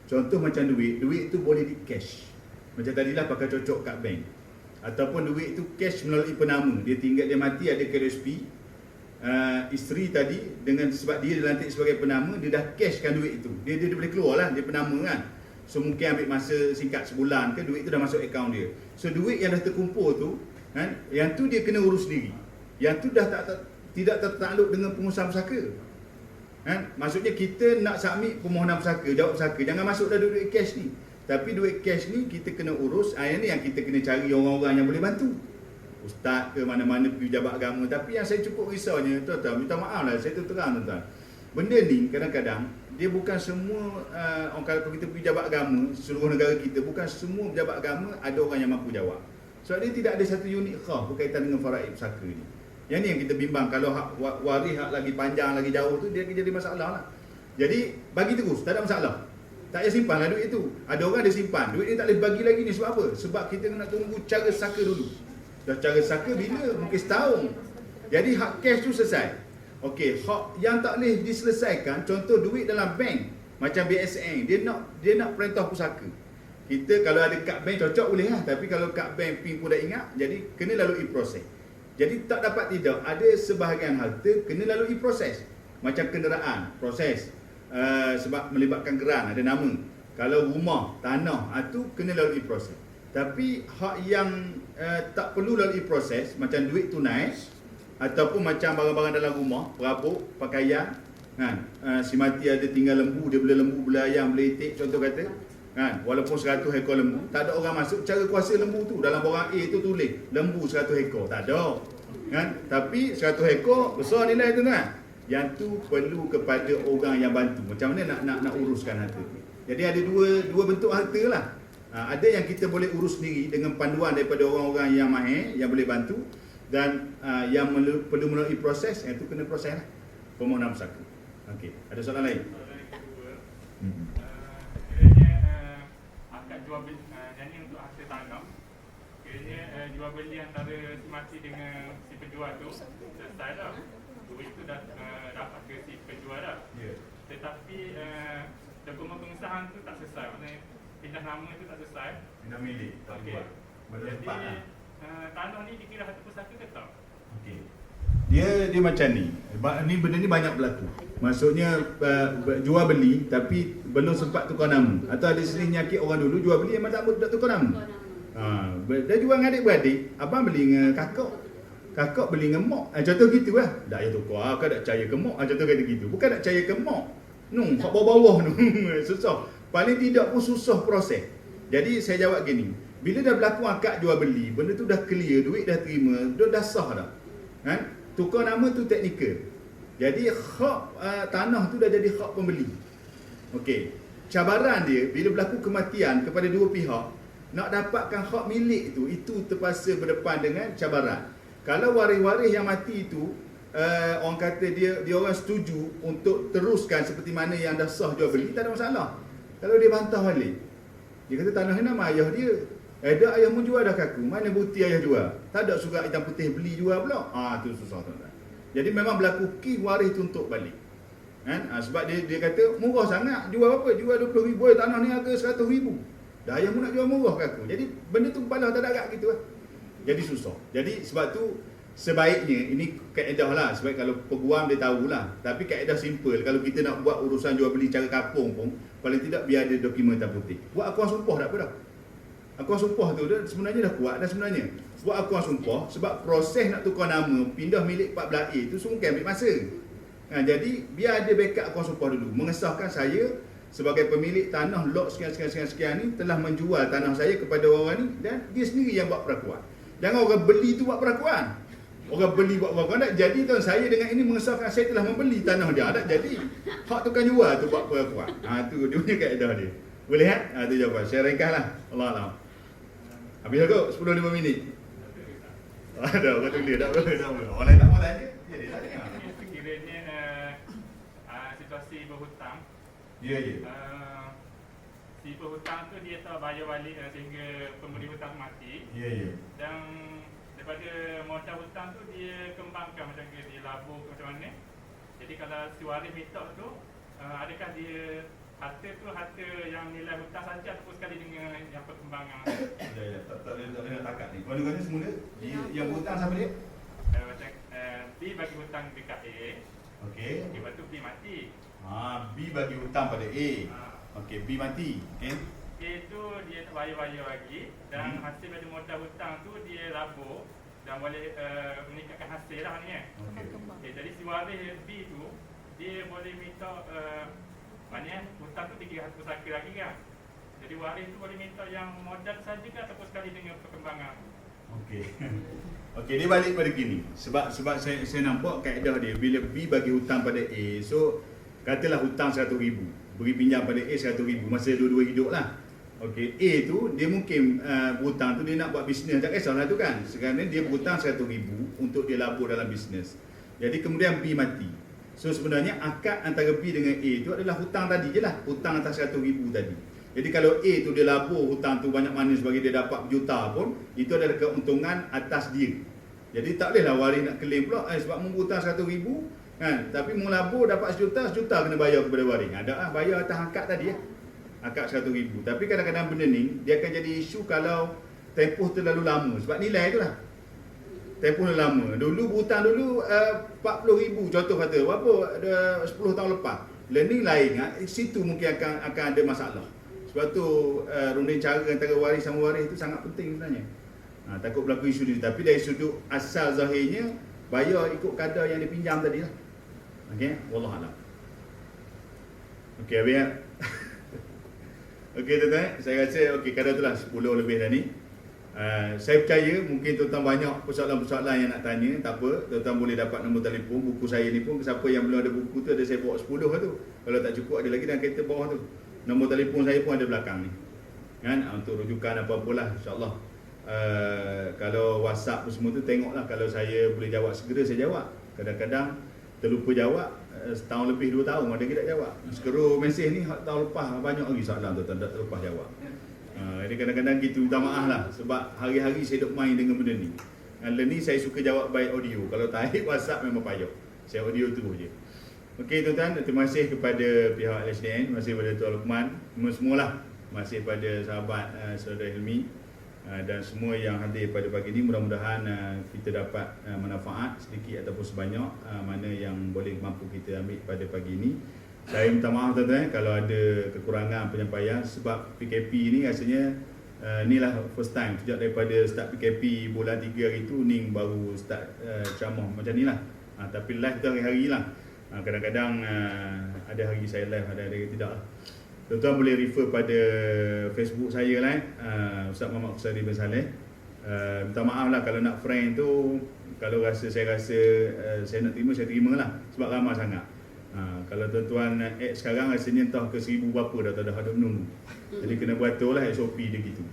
contoh macam duit tu boleh di cash. Macam tadilah pakai cocok kat bank. Ataupun duit tu cash melalui penama. Dia tinggal, dia mati, ada KSP. Isteri tadi, dengan sebab dia dilantik sebagai penama, dia dah cashkan duit itu. Dia boleh keluar lah, dia penama kan. So mungkin ambil masa singkat sebulan ke, duit tu dah masuk akaun dia. So duit yang dah terkumpul tu, kan, yang tu dia kena urus sendiri. Yang tu dah tidak tertakluk dengan pengurusan pusaka. Kan? Maksudnya kita nak submit permohonan pusaka, jawab pusaka, jangan masuk dah duit cash ni. Tapi duit cash ni kita kena urus. Yang ni yang kita kena cari orang-orang yang boleh bantu. ustaz ke mana-mana pejabat agama. Tapi yang saya cukup risaunya, tuan-tuan, minta maaf lah, saya terang tuan-tuan. Benda ni kadang-kadang dia bukan semua kalau kita pejabat agama seluruh negara kita, bukan semua pejabat agama ada orang yang mampu jawab. Sebab dia tidak ada satu unit khas berkaitan dengan faraid pusaka ni. Yang ni yang kita bimbang, kalau waris lagi panjang lagi jauh tu dia jadi masalah lah. Jadi bagi terus, tak ada masalah. Tak payah simpan lah duit tu. Ada orang dia simpan, duit ni tak boleh bagi lagi ni sebab apa? Sebab kita nak tunggu cara saka dulu. Dah cara saka bila? Mungkin setahun. Jadi hak cash tu selesai. Okey, hak yang tak boleh diselesaikan, contoh duit dalam bank macam BSN, dia nak perintah pusaka. Kita kalau ada kad bank cocok boleh lah, tapi kalau kad bank PIN pun dah ingat, jadi kena lalui proses. Jadi tak dapat tidak, ada sebahagian harta kena lalui proses. Macam kenderaan, proses. Sebab melibatkan geran, ada nama. Kalau rumah, tanah, itu kena lalui proses. Tapi hak yang tak perlu lalui proses, macam duit tunai, ataupun macam barang-barang dalam rumah, perabot, pakaian, kan? Si mati ada tinggal lembu, dia bela lembu, bela ayam, bela itik, contoh kata, kan? Walaupun 100 ekor lembu, tak ada orang masuk cara kuasa lembu tu. Dalam borang A tu tulis lembu 100 ekor, tak ada, kan? Tapi 100 ekor besar nilai tu kan. Yang tu perlu kepada orang yang bantu. Macam mana nak uruskan harta. Jadi ada dua bentuk harta lah. Ada yang kita boleh urus sendiri dengan panduan daripada orang-orang yang mahir, yang boleh bantu, dan yang perlu melalui proses, yang itu kena proses lah, permohonan pusaka. Okey, ada soalan lain? Soalan yang kedua, kiranya akad jual beli, jadi untuk hasil tanam, kiranya jual beli antara si mati dengan si penjual tu selesai dah. Duit tu dah dapat ke si penjual dah. Ya. Tetapi dokumen pengesahan tu tak selesai, maknanya pindah nama tu tak selesai. Pindah milik, tak Okey. buat. Benda Jadi tempat lah. tanah ni dikira harta pusaka ke tak? Okey. Dia macam ni. Benda ni banyak berlaku. Maksudnya jual beli tapi belum sempat tukar nama. Atau ada sini nyakit orang dulu jual beli memang tak tukar nama. Dia jual dengan adik-beradik, abang beli dengan kakak beli dengan mak. Contoh gitu lah. Tak payah tukar, kau tak percaya ke mak. Contoh kata gitu. Bukan tak percaya ke mak. Kat bawah-bawah tu. Susah. Paling tidak pun susah proses. Jadi saya jawab gini. Bila dah berlaku akad jual beli, benda tu dah clear, duit dah terima, dah sah dah. Kan? Tukar nama tu teknikal. Jadi hak tanah tu dah jadi hak pembeli. Okey. Cabaran dia bila berlaku kematian kepada dua pihak, nak dapatkan hak milik tu, itu terpaksa berdepan dengan cabaran. Kalau waris-waris yang mati itu orang kata dia orang setuju untuk teruskan seperti mana yang dah sah jual beli, tak ada masalah. Kalau dia bantah balik, dia kata tanah ni nama ayah dia. Dah ayahmu jual dah kaku. Mana bukti ayah jual? Tak ada surat hitam putih beli jual pula. Tu susah tuan-tuan. Jadi memang berlaku kes waris tuntut balik. Kan? Sebab dia kata murah sangat. Jual apa? Jual 20,000. Tanah ni harga 100,000. Dah ayahmu nak jual murah kaku. Jadi benda tu kepala tak ada agak gitu lah. Jadi susah. Jadi sebab tu sebaiknya ini kaedah lah. Sebab kalau peguam dia tahulah. Tapi kaedah simple. Kalau kita nak buat urusan jual beli cara kapung pun, paling tidak biar ada dokumen hitam putih. Buat akuan sumpah tak apa dah. Akuan sumpah tu dah sebenarnya dah kuat dah sebenarnya. Buat akuan sumpah sebab proses nak tukar nama, pindah milik 14A tu sungkan ambil masa. Jadi biar ada backup akuan sumpah dulu. Mengesahkan saya sebagai pemilik tanah lot sekian ni telah menjual tanah saya kepada orang ni dan dia sendiri yang buat perakuan. Jangan orang beli tu buat perakuan. Orang beli buat perakuan tak jadi tuan, saya dengan ini mengesahkan saya telah membeli tanah dia. Tak jadi. Hak tukang jual tu buat perakuan. Tu dia punya kaedah dia. Boleh kan? Tu jawapan. Saya ringkaslah. Allah. Habis aku 10-15 minit. Ada orang tulis tak apa. Orang lain tak mau tanya. Dia tak tanya. Sekiranya situasi berhutang. Ya. Si berhutang tu dia tak bayar balik sehingga pemberi hutang mati. Ya. Dan daripada modal hutang tu dia kembangkan macam dia labur macam mana. Jadi kalau si waris minta tu adakah dia harta tu harta yang nilai hutang saja ataupun sekali dengan yang perkembangan? Ya. Tak boleh nak takat ni. Kalau kata semula yang berhutang siapa dia? Macam B bagi hutang dekat A. Okey. Lepas tu B mati. B bagi hutang pada A. Okey, B mati. Okey. A tu dia tak bayar lagi dan hasil dari modal hutang tu dia labur dan boleh meningkatkan hasil lah ni Okay, jadi si waris B tu dia boleh minta maknanya hutang tu dikira harta pusaka lagi kan. Jadi waris tu boleh minta yang modal saja ke ataupun sekali dengan perkembangan Okey. Okey, dia balik pada gini. Sebab saya nampak kaedah dia bila B bagi hutang pada A. So katalah hutang 100,000. Beri pinjam pada A 100,000 masa dua-dua hidup lah. Okey, A tu dia mungkin berhutang tu dia nak buat bisnes, tak kisahlah tu kan. Sekarang ni dia berhutang 100,000 untuk dia labur dalam bisnes. Jadi kemudian B mati. So sebenarnya akad antara B dengan A tu adalah hutang tadi je lah, hutang atas 100,000 tadi. Jadi kalau A tu dia labur hutang tu banyak mana sebagai dia dapat berjuta pun, itu adalah keuntungan atas dia. Jadi tak bolehlah waris nak claim pula sebab menghutang 100,000 kan, tapi mengelabur dapat sejuta kena bayar kepada waris. Ada lah bayar atas akad tadi ya. Akad 100,000. Tapi kadang-kadang benda ni dia akan jadi isu kalau tempoh terlalu lama sebab nilai tu lah. Tempoh lama. Dulu berhutang dulu 40,000 contoh kata. Berapa? 10 tahun lepas. Learning lain. Situ mungkin akan ada masalah. Sebab tu runding cara antara waris sama waris itu sangat penting sebenarnya. Takut berlaku isu ni. Tapi dari sudut asal zahirnya bayar ikut kadar yang dipinjam tadi lah. Okey, wallahualam. Okey, habis. Okey tuan-tuan, saya rasa okey kadar tu lah 10 lebih dah ni. Saya percaya mungkin tuan-tuan banyak persoalan-persoalan yang nak tanya. Tak apa, tuan-tuan boleh dapat nombor telefon. Buku saya ni pun, siapa yang belum ada buku tu, ada saya bawa 10 lah tu. Kalau tak cukup ada lagi dalam kereta bawah tu. Nombor telefon saya pun ada belakang ni kan, untuk rujukan apa-apalah insyaAllah. Kalau WhatsApp pun semua tu tengoklah, kalau saya boleh jawab segera saya jawab. Kadang-kadang terlupa jawab, setahun lebih 2 tahun ada kita tak jawab. Segera mesej ni tahun lepas banyak lagi soalan tu tak terlepas jawab. Jadi kadang-kadang gitu, minta maaf lah sebab hari-hari saya duk main dengan benda ni. Ni saya suka jawab by audio. Kalau tarik WhatsApp memang payah. Saya audio tu je. Okey tuan-tuan, terima kasih kepada pihak LHDN, terima kasih kepada Tuan Luqman, semualah. Terima kasih kepada sahabat saudara Hilmi dan semua yang hadir pada pagi ini. Mudah-mudahan kita dapat manfaat sedikit ataupun sebanyak mana yang boleh mampu kita ambil pada pagi ini. Saya minta maaf tuan-tuan kalau ada kekurangan penyampaian sebab PKP ni rasanya inilah first time sejak daripada start PKP bulan 3 hari tu Ning baru start ceramah macam ni lah. Tapi live tu hari-hari lah. Kadang-kadang ada hari saya live, ada hari tidak lah. Tuan-tuan boleh refer pada Facebook saya lah, Ustaz Muhammad Qusari bin Saleh. Minta maaf lah kalau nak friend tu, kalau saya rasa saya nak terima, saya terima lah sebab ramai sangat. Kalau tuan-tuan add sekarang rasanya entah ke 1000 berapa dah ada menunggu. Jadi kena beratur lah SOP dia gitu.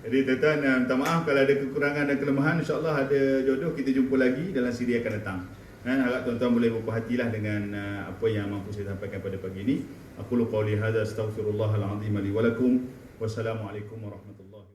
Jadi tuan-tuan minta maaf kalau ada kekurangan dan kelemahan. InsyaAllah ada jodoh kita jumpa lagi dalam siri akan datang. Dan harap tuan-tuan boleh berhati-hatilah dengan apa yang mampu saya sampaikan pada pagi ini. Aku qauli hadza astaghfirullahalazim li wa lakum. Wassalamualaikum warahmatullahi wabarakatuh.